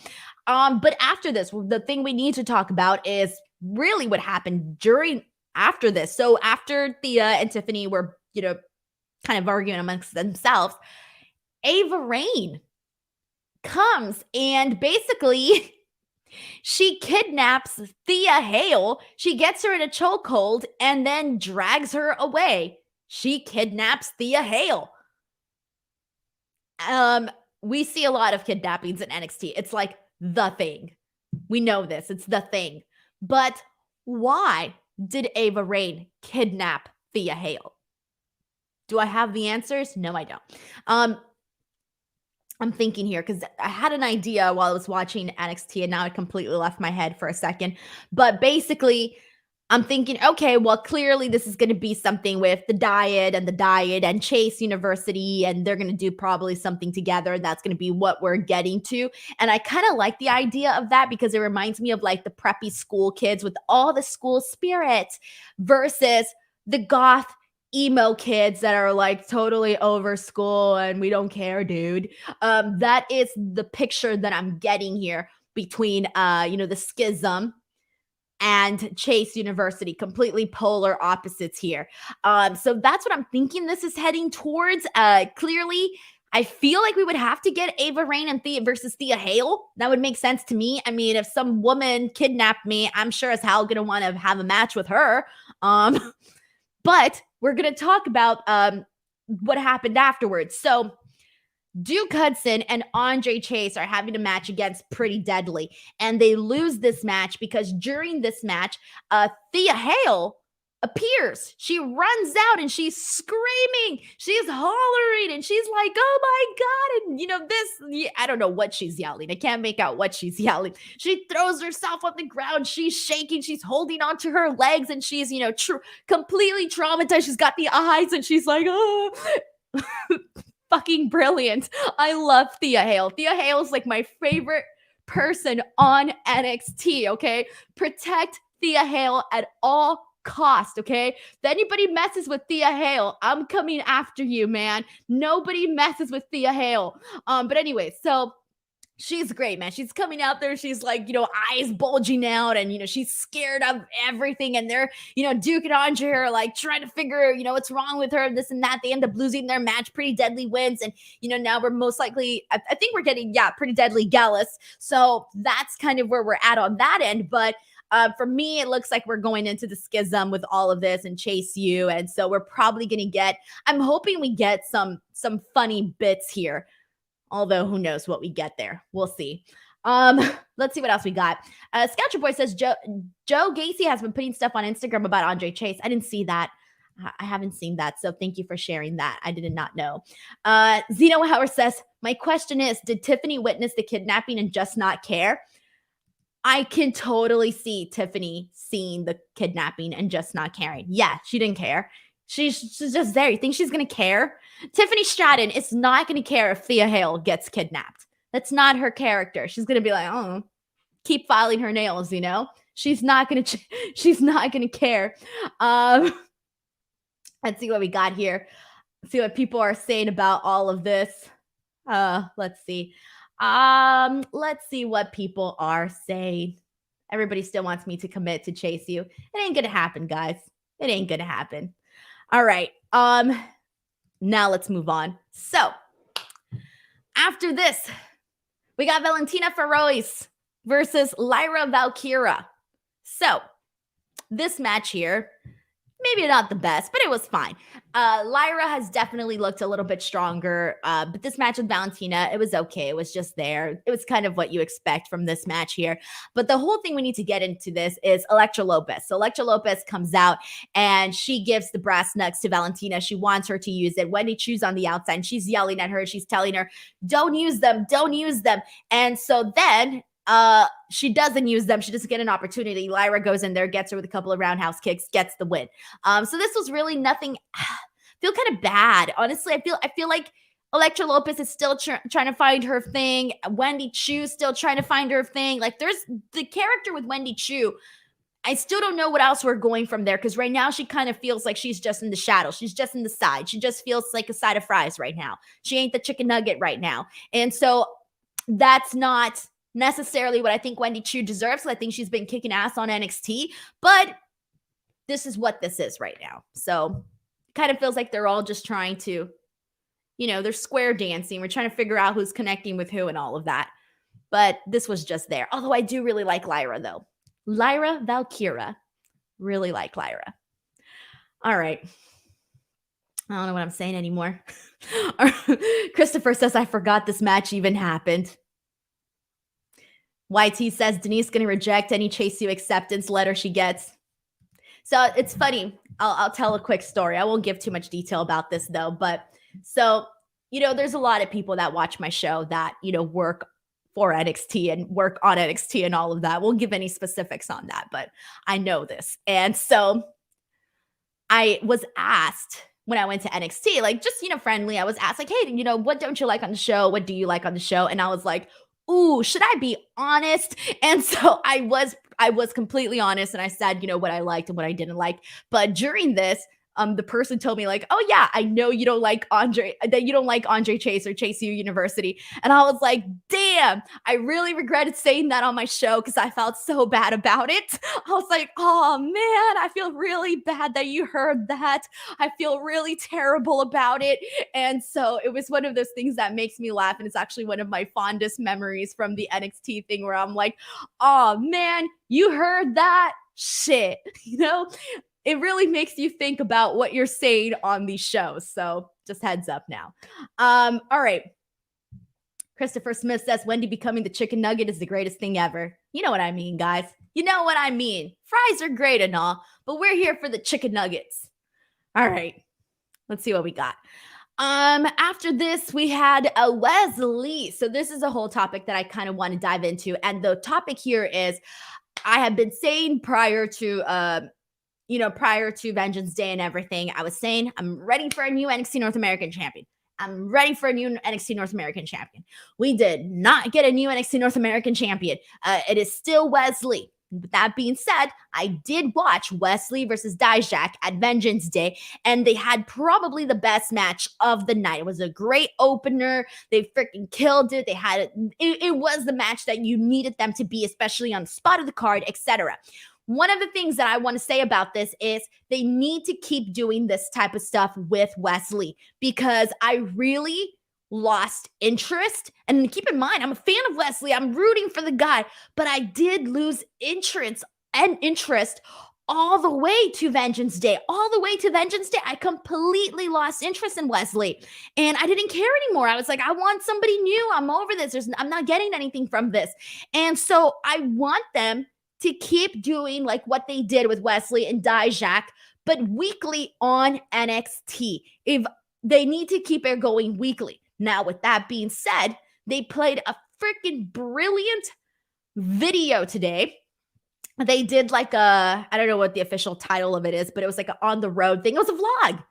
But after this, the thing we need to talk about is really what happened after this. So after Thea and Tiffany were kind of arguing amongst themselves, Ava Raine comes and basically she kidnaps Thea Hale. She gets her in a chokehold and then drags her away. She kidnaps Thea Hale. We see a lot of kidnappings in NXT. It's like the thing. We know this. It's the thing. But why did Ava Raine kidnap Thea Hale? Do I have the answers? No, I don't. I'm thinking here because I had an idea while I was watching NXT, and now it completely left my head for a second. But basically, I'm thinking, okay, well, clearly this is going to be something with the diet and Chase University, and they're going to do probably something together. That's going to be what we're getting to. And I kind of like the idea of that because it reminds me of like the preppy school kids with all the school spirit versus the goth emo kids that are like totally over school and we don't care, dude. That is the picture that I'm getting here between, the schism and Chase University, completely polar opposites here. So that's what I'm thinking this is heading towards. Clearly, I feel like we would have to get Ava Raine and Thea versus Thea Hale. That would make sense to me. I mean, if some woman kidnapped me, I'm sure as hell going to want to have a match with her. But we're going to talk about what happened afterwards. So Duke Hudson and Andre Chase are having a match against Pretty Deadly, and they lose this match because during this match, Thea Hale appears. She runs out and she's screaming. She's hollering and she's like, oh my God. And, I don't know what she's yelling. I can't make out what she's yelling. She throws herself on the ground. She's shaking. She's holding onto her legs and she's, completely traumatized. She's got the eyes and she's like, oh. Fucking brilliant. I love Thea Hale. Thea Hale is like my favorite person on NXT, okay? Protect Thea Hale at all cost, okay? If anybody messes with Thea Hale, I'm coming after you, man. Nobody messes with Thea Hale. But anyway, so she's great, man. She's coming out there. She's like, eyes bulging out and, she's scared of everything. And they're, duking onto her, like trying to figure, what's wrong with her, this and that. They end up losing their match. Pretty Deadly wins. And, now we're most likely, I think we're getting, Pretty Deadly Gallus. So that's kind of where we're at on that end. But for me, it looks like we're going into the schism with all of this and Chase U. And so we're probably going to I'm hoping we get some funny bits here. Although who knows what we get there. We'll see. Let's see what else we got. Scoucher Boy says Joe Gacy has been putting stuff on Instagram about Andre Chase. I didn't see that. I haven't seen that. So thank you for sharing that. I did not know. Zeno Howard says, my question is, did Tiffany witness the kidnapping and just not care? I can totally see Tiffany seeing the kidnapping and just not caring. Yeah, she didn't care. She's just there. You think she's going to care? Tiffany Stratton is not going to care if Thea Hale gets kidnapped. That's not her character. She's going to be like, oh, keep filing her nails, She's not going to care. Let's see what we got here. Let's see what people are saying about all of this. Let's see. Let's see what people are saying. Everybody still wants me to commit to Chase U. It ain't going to happen, guys. It ain't going to happen. All right. Now let's move on. So after this, we got Valentina Feroz versus Lyra Valkyria. So this match here, maybe not the best, but it was fine. Lyra has definitely looked a little bit stronger, but this match with Valentina, it was okay. It was just there. It was kind of what you expect from this match here. But the whole thing we need to get into this is Elektra Lopez. So Elektra Lopez comes out and she gives the brass knucks to Valentina. She wants her to use it. Wendy Chu's on the outside and she's yelling at her. She's telling her, don't use them, don't use them. And so then she doesn't use them. She doesn't get an opportunity. Lyra goes in there, gets her with a couple of roundhouse kicks, gets the win. So this was really nothing. I feel kind of bad. Honestly, I feel like Elektra Lopez is still trying to find her thing. Wendy Chu still trying to find her thing. Like there's the character with Wendy Chu. I still don't know what else we're going from there because right now she kind of feels like she's just in the shadow. She's just in the side. She just feels like a side of fries right now. She ain't the chicken nugget right now. And so that's not necessarily what I think Wendy Chu deserves. I think she's been kicking ass on NXT, but this is what this is right now. So it kind of feels like they're all just trying to, they're square dancing. We're trying to figure out who's connecting with who and all of that. But this was just there. Although I do really like Lyra though. Lyra Valkyria. Really like Lyra. All right. I don't know what I'm saying anymore. Christopher says, I forgot this match even happened. YT says Denise going to reject any Chase U acceptance letter she gets. So it's funny. I'll tell a quick story. I won't give too much detail about this though. But so, there's a lot of people that watch my show that, work for NXT and work on NXT and all of that. Won't give any specifics on that, but I know this. And so I was asked when I went to NXT, like just, friendly, I was asked like, hey, what don't you like on the show? What do you like on the show? And I was like, ooh, should I be honest? And so I was completely honest. And I said, what I liked and what I didn't like. But during this, the person told me like, oh yeah, I know you don't like Andre Chase or Chase U University. And I was like, damn, I really regretted saying that on my show because I felt so bad about it. I was like, oh man, I feel really bad that you heard that. I feel really terrible about it. And so it was one of those things that makes me laugh. And it's actually one of my fondest memories from the NXT thing where I'm like, oh man, you heard that? Shit, it really makes you think about what you're saying on these shows. So just heads up now. All right. Christopher Smith says Wendy becoming the chicken nugget is the greatest thing ever. You know what I mean, guys. You know what I mean. Fries are great and all, but we're here for the chicken nuggets. All right. Let's see what we got. After this, we had a Wesley. So this is a whole topic that I kind of want to dive into. And the topic here is I have been saying prior to Vengeance Day and everything, I was saying I'm ready for a new NXT North American champion. I'm ready for a new NXT North American champion. We did not get a new NXT North American champion. It is still Wesley. With that being said, I did watch Wesley versus Dijak at Vengeance Day, and they had probably the best match of the night. It was a great opener. They freaking killed it. They had it was the match that you needed them to be, especially on the spot of the card, etc. One of the things that I want to say about this is they need to keep doing this type of stuff with Wesley, because I really lost interest. And keep in mind, I'm a fan of Wesley. I'm rooting for the guy, but I did lose interest all the way to Vengeance Day. All the way to Vengeance Day, I completely lost interest in Wesley, and I didn't care anymore. I was like, I want somebody new. I'm over this. I'm not getting anything from this. And so I want them to keep doing like what they did with Wesley and Dijak, but weekly on NXT. If they need to keep it going weekly. Now, with that being said, they played a freaking brilliant video today. They did like I don't know what the official title of it is, but it was like an on the road thing. It was a vlog.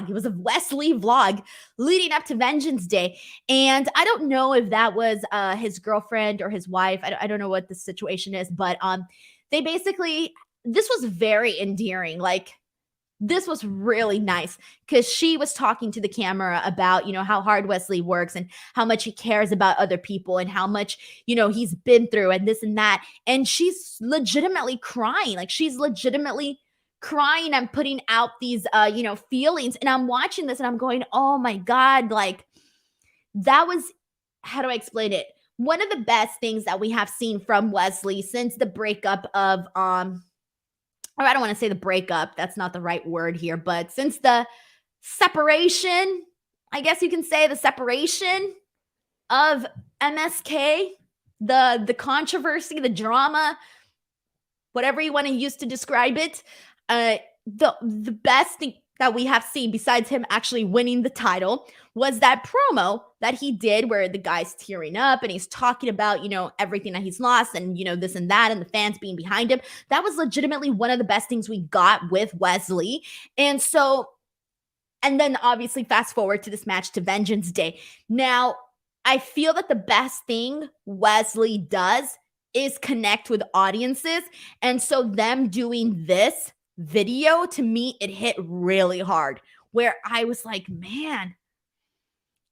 It was a Wesley vlog leading up to Vengeance Day. And I don't know if that was his girlfriend or his wife. I don't know what the situation is, but they basically, this was very endearing. Like, this was really nice because she was talking to the camera about, how hard Wesley works and how much he cares about other people and how much, he's been through and this and that. And she's legitimately crying. Like, she's legitimately crying and putting out these, feelings. And I'm watching this and I'm going, oh my God, like, that was, how do I explain it? One of the best things that we have seen from Wesley since the breakup of, or I don't want to say the breakup, that's not the right word here, but since the separation, I guess you can say the separation of MSK, the controversy, the drama, whatever you want to use to describe it, the best thing that we have seen besides him actually winning the title was that promo that he did where the guy's tearing up and he's talking about, everything that he's lost and, this and that and the fans being behind him. That was legitimately one of the best things we got with Wesley. And then obviously fast forward to this match to Vengeance Day. Now, I feel that the best thing Wesley does is connect with audiences. And so them doing this video, to me, it hit really hard, where I was like, man,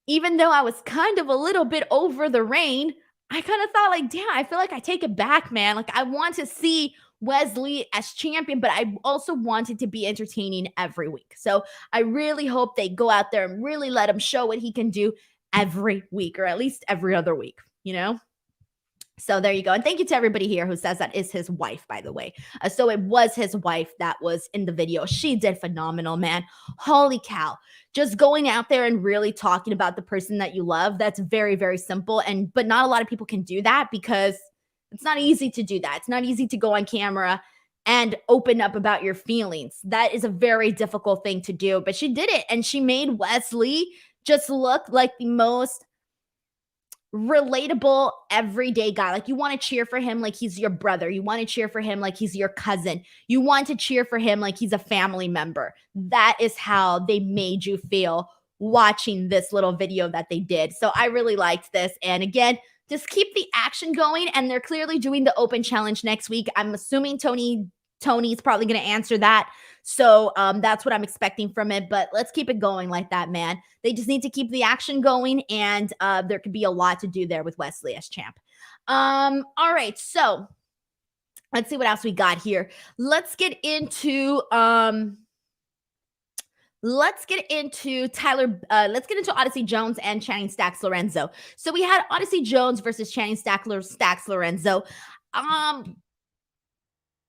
even though I was kind of a little bit over the rain, I kind of thought like, damn, I feel like I take it back, man. Like, I want to see Wesley as champion, but I also want it to be entertaining every week. So I really hope they go out there and really let him show what he can do every week, or at least every other week, So there you go. And thank you to everybody here who says that is his wife, by the way. So it was his wife that was in the video. She did phenomenal, man. Holy cow. Just going out there and really talking about the person that you love. That's very, very simple. But not a lot of people can do that because it's not easy to do that. It's not easy to go on camera and open up about your feelings. That is a very difficult thing to do. But she did it. And she made Wesley just look like the most relatable everyday guy. Like, you want to cheer for him like he's your brother. You want to cheer for him like he's your cousin. You want to cheer for him like he's a family member. That is how they made you feel watching this little video that they did. So I really liked this. And again, just keep the action going. And they're clearly doing the open challenge next week. I'm assuming Tony's probably going to answer that. So that's what I'm expecting from it. But let's keep it going like that, man. They just need to keep the action going. And there could be a lot to do there with Wesley as champ. All right. So let's see what else we got here. Let's get into Odyssey Jones and Channing Stacks Lorenzo. So we had Odyssey Jones versus Channing Stacks Lorenzo.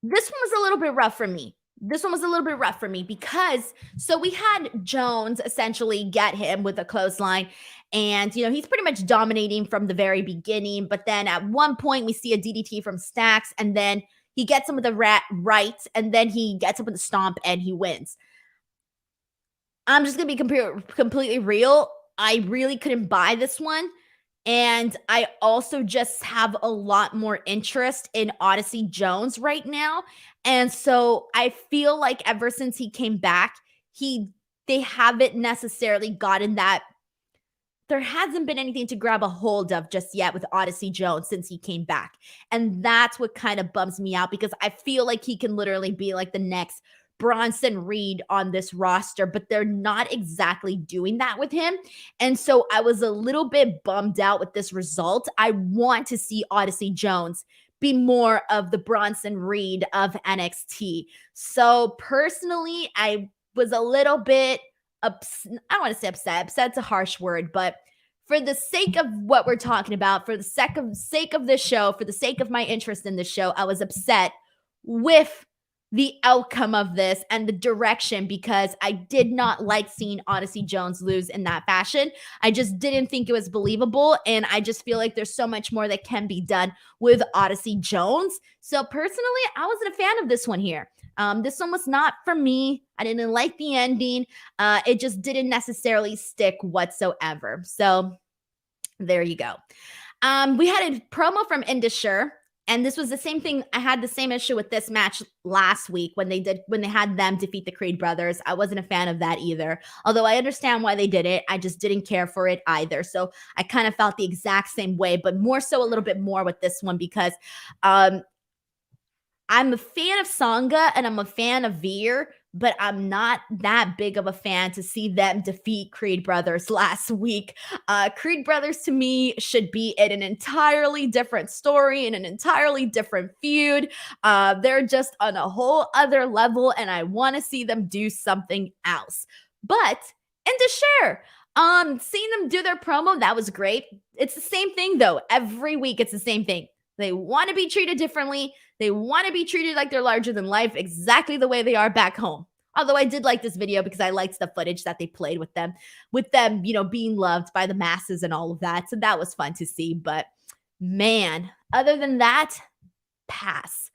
This one was a little bit rough for me. this one was a little bit rough for me because so we had Jones essentially get him with a clothesline. And, he's pretty much dominating from the very beginning. But then at one point, we see a DDT from Stacks, and then he gets him with the right, and then he gets him with the stomp, and he wins. I'm just going to be completely real. I really couldn't buy this one. And I also just have a lot more interest in Odyssey Jones right now. And so I feel like ever since he came back, they haven't necessarily gotten that. There hasn't been anything to grab a hold of just yet with Odyssey Jones since he came back. And that's what kind of bums me out because I feel like he can literally be like the next Bronson Reed on this roster, but they're not exactly doing that with him. And so I was a little bit bummed out with this result. I want to see Odyssey Jones be more of the Bronson Reed of NXT. So personally, I was a little bit I don't want to say upset. Upset's a harsh word, but for the sake of what we're talking about, for the sake of this show, for the sake of my interest in this show, I was upset with the outcome of this and the direction because I did not like seeing Odyssey Jones lose in that fashion. I just didn't think it was believable, and I just feel like there's so much more that can be done with Odyssey Jones. So personally, I wasn't a fan of this one here. This one was not for me. I didn't like the ending. It just didn't necessarily stick whatsoever. So there you go. We had a promo from Indusher, and this was the same thing. I had the same issue with this match last week when they had them defeat the Creed brothers. I wasn't a fan of that either. Although I understand why they did it. I just didn't care for it either. So I kind of felt the exact same way, but more so a little bit more with this one because I'm a fan of Sangha and I'm a fan of Veer, but I'm not that big of a fan to see them defeat Creed Brothers last week. Creed Brothers to me should be in an entirely different story, in an entirely different feud. They're just on a whole other level, and I want to see them do something else. But and to share. Seeing them do their promo, that was great. It's the same thing though. Every week it's the same thing. They want to be treated differently. They want to be treated like they're larger than life, exactly the way they are back home. Although I did like this video because I liked the footage that they played with them, being loved by the masses and all of that. So that was fun to see. But man, other than that, pass.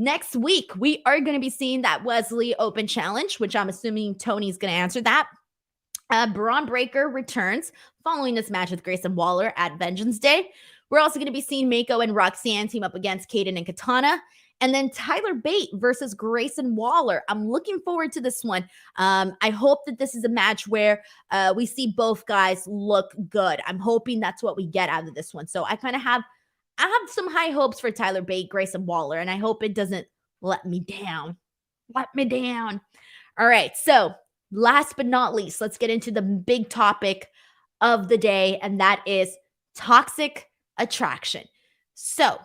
Next week, we are going to be seeing that Wesley Open Challenge, which I'm assuming Tony's going to answer that. Braun Breaker returns following this match with Grayson Waller at Vengeance Day. We're also going to be seeing Mako and Roxanne team up against Kaden and Katana. And then Tyler Bate versus Grayson Waller. I'm looking forward to this one. I hope that this is a match where we see both guys look good. I'm hoping that's what we get out of this one. So I have some high hopes for Tyler Bate, Grayson Waller, and I hope it doesn't let me down. Let me down. All right. So last but not least, let's get into the big topic of the day, and that is toxic attraction. So,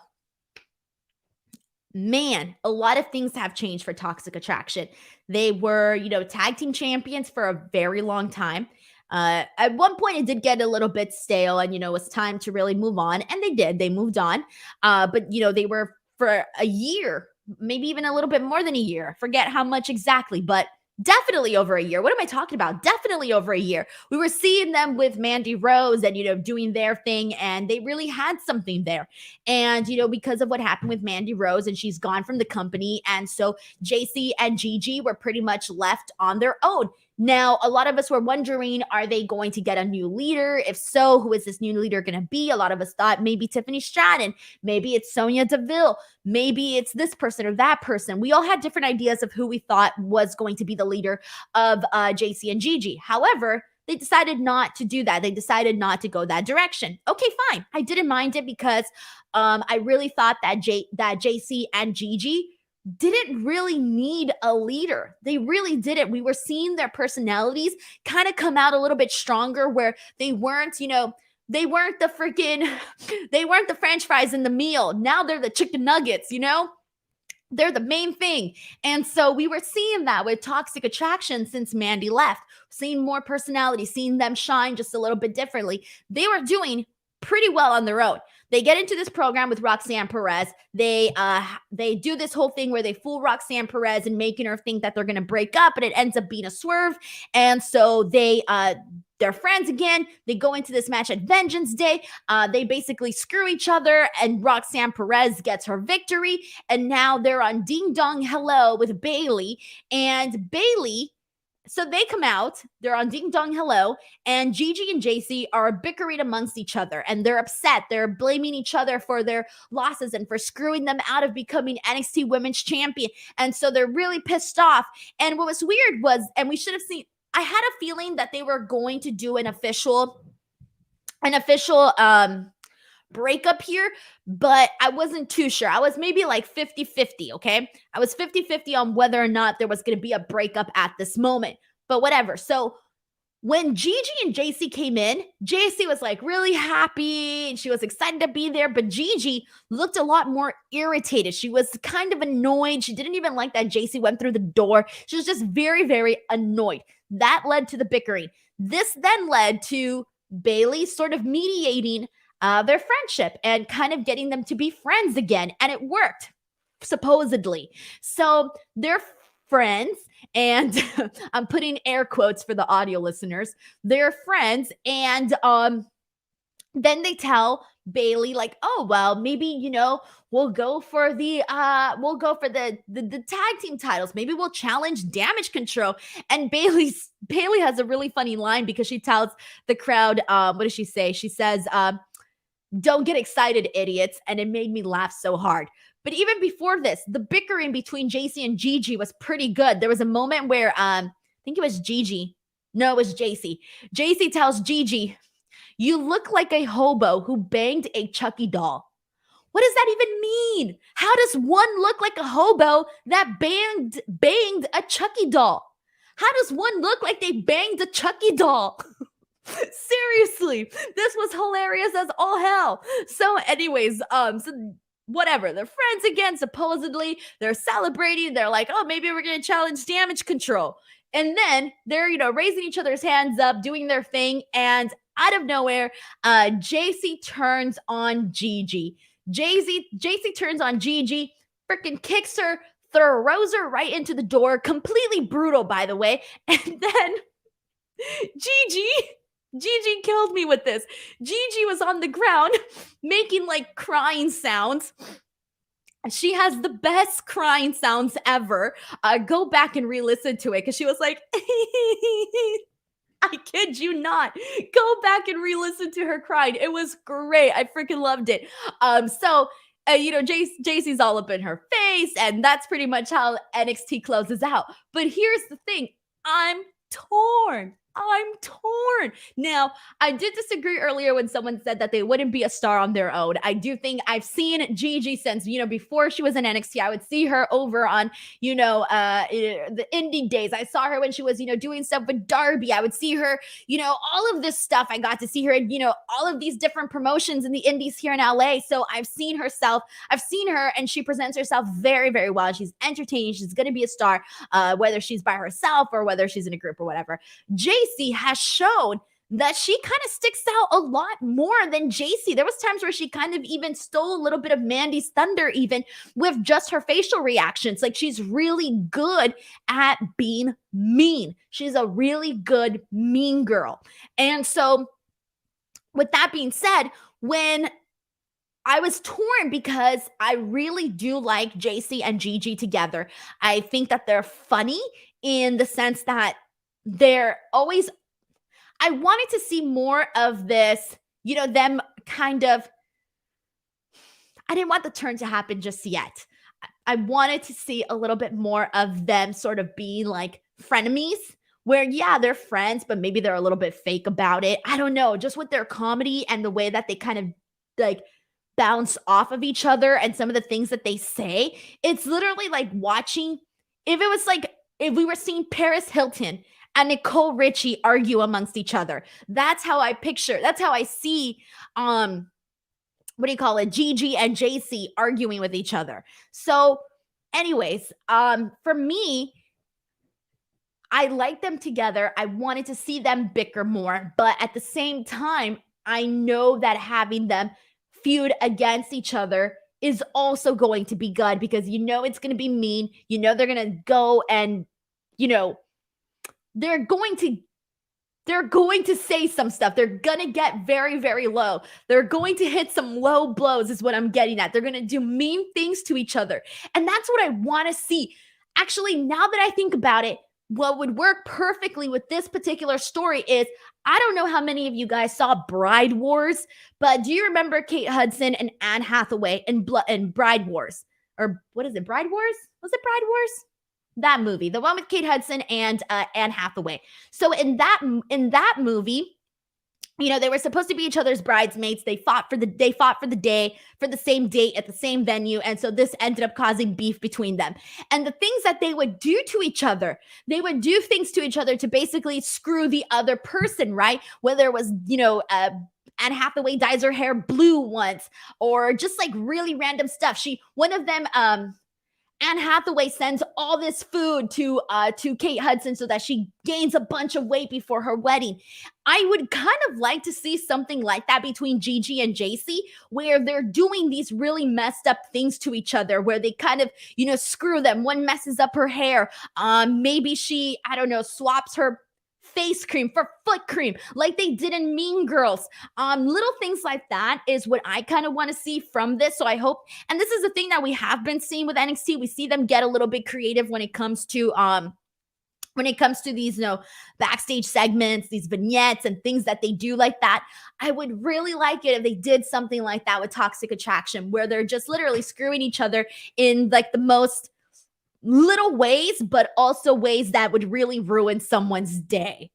man, a lot of things have changed for Toxic Attraction. They were, tag team champions for a very long time. At one point, it did get a little bit stale and, it was time to really move on. And they did. They moved on. But, they were for a year, maybe even a little bit more than a year. Forget how much exactly, but definitely over a year. What am I talking about? Definitely over a year. We were seeing them with Mandy Rose and, doing their thing, and they really had something there. And, because of what happened with Mandy Rose, and she's gone from the company. And so JC and Gigi were pretty much left on their own. Now, a lot of us were wondering, are they going to get a new leader? If so, who is this new leader going to be? A lot of us thought maybe Tiffany Stratton, maybe it's Sonya Deville, maybe it's this person or that person. We all had different ideas of who we thought was going to be the leader of JC and Gigi. However, they decided not to do that. They decided not to go that direction. Okay, fine. I didn't mind it because I really thought that JC and Gigi didn't really need a leader. They really didn't. We were seeing their personalities kind of come out a little bit stronger where they weren't, they weren't the French fries in the meal. Now they're the chicken nuggets, They're the main thing. And so we were seeing that with Toxic Attraction since Mandy left, seeing more personality, seeing them shine just a little bit differently. They were doing pretty well on their own. they get into this program with Roxanne Perez. They do this whole thing where they fool Roxanne Perez and making her think that they're going to break up, but it ends up being a swerve. And so they're friends again. They go into this match at Vengeance Day. They basically screw each other, and Roxanne Perez gets her victory. And now they're on Ding Dong Hello with Bayley. And Bayley, so they come out, they're on Ding Dong Hello, and Gigi and JC are bickering amongst each other, and they're upset. They're blaming each other for their losses and for screwing them out of becoming NXT Women's Champion. And so they're really pissed off. And what was weird was, and we should have seen, I had a feeling that they were going to do an official breakup here, but I wasn't too sure. I was maybe like 50-50, okay? I was 50-50 on whether or not there was going to be a breakup at this moment, but whatever. So when Gigi and JC came in, JC was like really happy and she was excited to be there, but Gigi looked a lot more irritated. She was kind of annoyed. She didn't even like that JC went through the door. She was just very, very annoyed. That led to the bickering. This then led to Bayley sort of mediating their friendship and kind of getting them to be friends again. And it worked, supposedly. So they're friends, and I'm putting air quotes for the audio listeners. They're friends, and then they tell Bayley, like, oh, well, maybe, we'll go for the tag team titles. Maybe we'll challenge Damage Control. And Bayley has a really funny line because she tells the crowd, what does she say? She says, don't get excited, idiots. And it made me laugh so hard. But even before this, the bickering between JC and Gigi was pretty good. There was a moment where I think it was Gigi. No, it was JC. JC tells Gigi, you look like a hobo who banged a Chucky doll. What does that even mean? How does one look like a hobo that banged a Chucky doll? How does one look like they banged a Chucky doll? Seriously, this was hilarious as all hell. So anyways, so whatever, they're friends again, supposedly. They're celebrating. They're like, oh, maybe we're going to challenge Damage Control. And then they're, raising each other's hands up, doing their thing. And out of nowhere, JC turns on Gigi. JC turns on Gigi, freaking kicks her, throws her right into the door. Completely brutal, by the way. And then Gigi killed me with this. Gigi was on the ground making like crying sounds. She has the best crying sounds ever. Go back and re-listen to it because she was like, I kid you not. Go back and re-listen to her crying. It was great. I freaking loved it. JC's all up in her face, and that's pretty much how NXT closes out. But here's the thing. I'm torn. Now, I did disagree earlier when someone said that they wouldn't be a star on their own. I do think I've seen Gigi since, before she was in NXT. I would see her over on, the indie days. I saw her when she was, doing stuff with Darby. I would see her, all of this stuff. I got to see her in, all of these different promotions in the indies here in LA. So I've seen her, and she presents herself very, very well. She's entertaining. She's going to be a star, whether she's by herself or whether she's in a group or whatever. JC has shown that she kind of sticks out a lot more than JC. There was times where she kind of even stole a little bit of Mandy's thunder, even with just her facial reactions. Like, she's really good at being mean. She's a really good mean girl. And so with that being said, when I was torn because I really do like JC and Gigi together. I think that they're funny in the sense that they're always, I wanted to see more of this, them kind of, I didn't want the turn to happen just yet. I wanted to see a little bit more of them sort of being like frenemies where, yeah, they're friends, but maybe they're a little bit fake about it. I don't know, just with their comedy and the way that they kind of like bounce off of each other and some of the things that they say. It's literally like watching, if we were seeing Paris Hilton and Nicole Richie argue amongst each other. That's how I see, Gigi and JC arguing with each other. So anyways, for me, I like them together. I wanted to see them bicker more, but at the same time, I know that having them feud against each other is also going to be good because it's going to be mean. They're going to go and, they're going to say some stuff. They're going to get very, very low. They're going to hit some low blows is what I'm getting at. They're going to do mean things to each other. And that's what I want to see. Actually, now that I think about it, what would work perfectly with this particular story is, I don't know how many of you guys saw Bride Wars, but do you remember Kate Hudson and Anne Hathaway in Bride Wars? Or what is it, Bride Wars? Was it Bride Wars? That movie, the one with Kate Hudson and Anne Hathaway. So in that movie, they were supposed to be each other's bridesmaids. They fought for the day, for the same date at the same venue. And so this ended up causing beef between them. And the things that they would do to each other, they would do things to each other to basically screw the other person, right? Whether it was, Anne Hathaway dyes her hair blue once, or just like really random stuff. One of them, Anne Hathaway sends all this food to Kate Hudson so that she gains a bunch of weight before her wedding. I would kind of like to see something like that between Gigi and JC, where they're doing these really messed up things to each other, where they kind of, screw them. One messes up her hair. Maybe she, I don't know, swaps her face cream for foot cream like they did in Mean Girls. Little things like that is what I kind of want to see from this. So I hope, and this is the thing that we have been seeing with NXT. We see them get a little bit creative when it comes to these, backstage segments, these vignettes and things that they do like that. I would really like it if they did something like that with Toxic Attraction, where they're just literally screwing each other in like the most little ways, but also ways that would really ruin someone's day.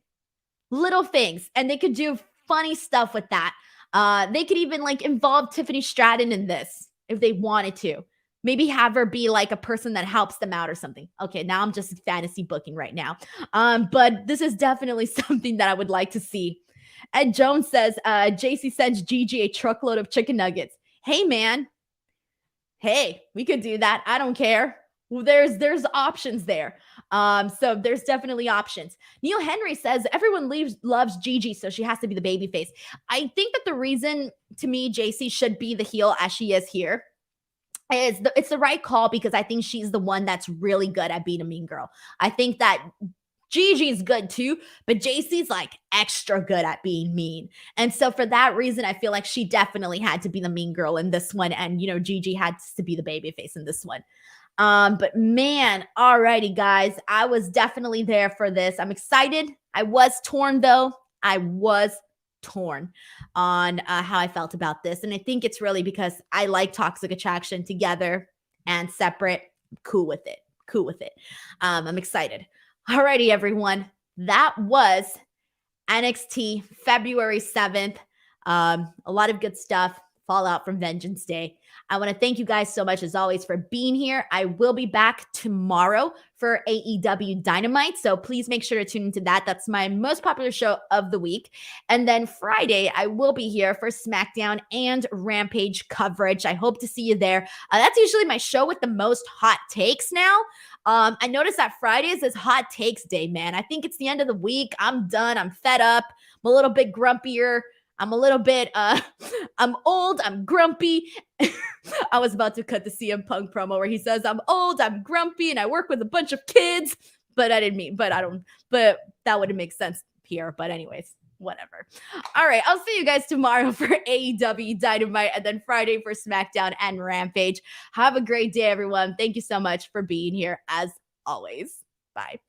Little things. And they could do funny stuff with that. They could even involve Tiffany Stratton in this if they wanted to. Maybe have her be like a person that helps them out or something. Okay, now I'm just fantasy booking right now. But this is definitely something that I would like to see. Ed Jones says, JC sends Gigi a truckload of chicken nuggets. Hey, man. Hey, we could do that. I don't care. Well, there's options there. So there's definitely options. Neil Henry says everyone loves Gigi, so she has to be the babyface. I think that the reason, to me, JC should be the heel as she is here is it's the right call, because I think she's the one that's really good at being a mean girl. I think that Gigi's good too, but JC's extra good at being mean. And so for that reason, I feel like she definitely had to be the mean girl in this one. And, Gigi had to be the babyface in this one. But man, alrighty, guys, I was definitely there for this. I'm excited. I was torn though. I was torn on how I felt about this. And I think it's really because I like Toxic Attraction together and separate. Cool with it. I'm excited. Alrighty, everyone. That was NXT February 7th. A lot of good stuff. Fallout from Vengeance Day. I want to thank you guys so much, as always, for being here. I will be back tomorrow for AEW Dynamite, so please make sure to tune into that. That's my most popular show of the week. And then Friday, I will be here for Smackdown and Rampage coverage. I hope to see you there. That's usually my show with the most hot takes now. I noticed that Fridays is hot takes day, man. I think it's the end of the week. I'm done. I'm fed up. I'm a little bit grumpier. I'm a little bit, I'm old, I'm grumpy. I was about to cut the CM Punk promo where he says, I'm old, I'm grumpy, and I work with a bunch of kids. But I didn't mean, but that wouldn't make sense here. But anyways, whatever. All right, I'll see you guys tomorrow for AEW Dynamite, and then Friday for SmackDown and Rampage. Have a great day, everyone. Thank you so much for being here, as always. Bye.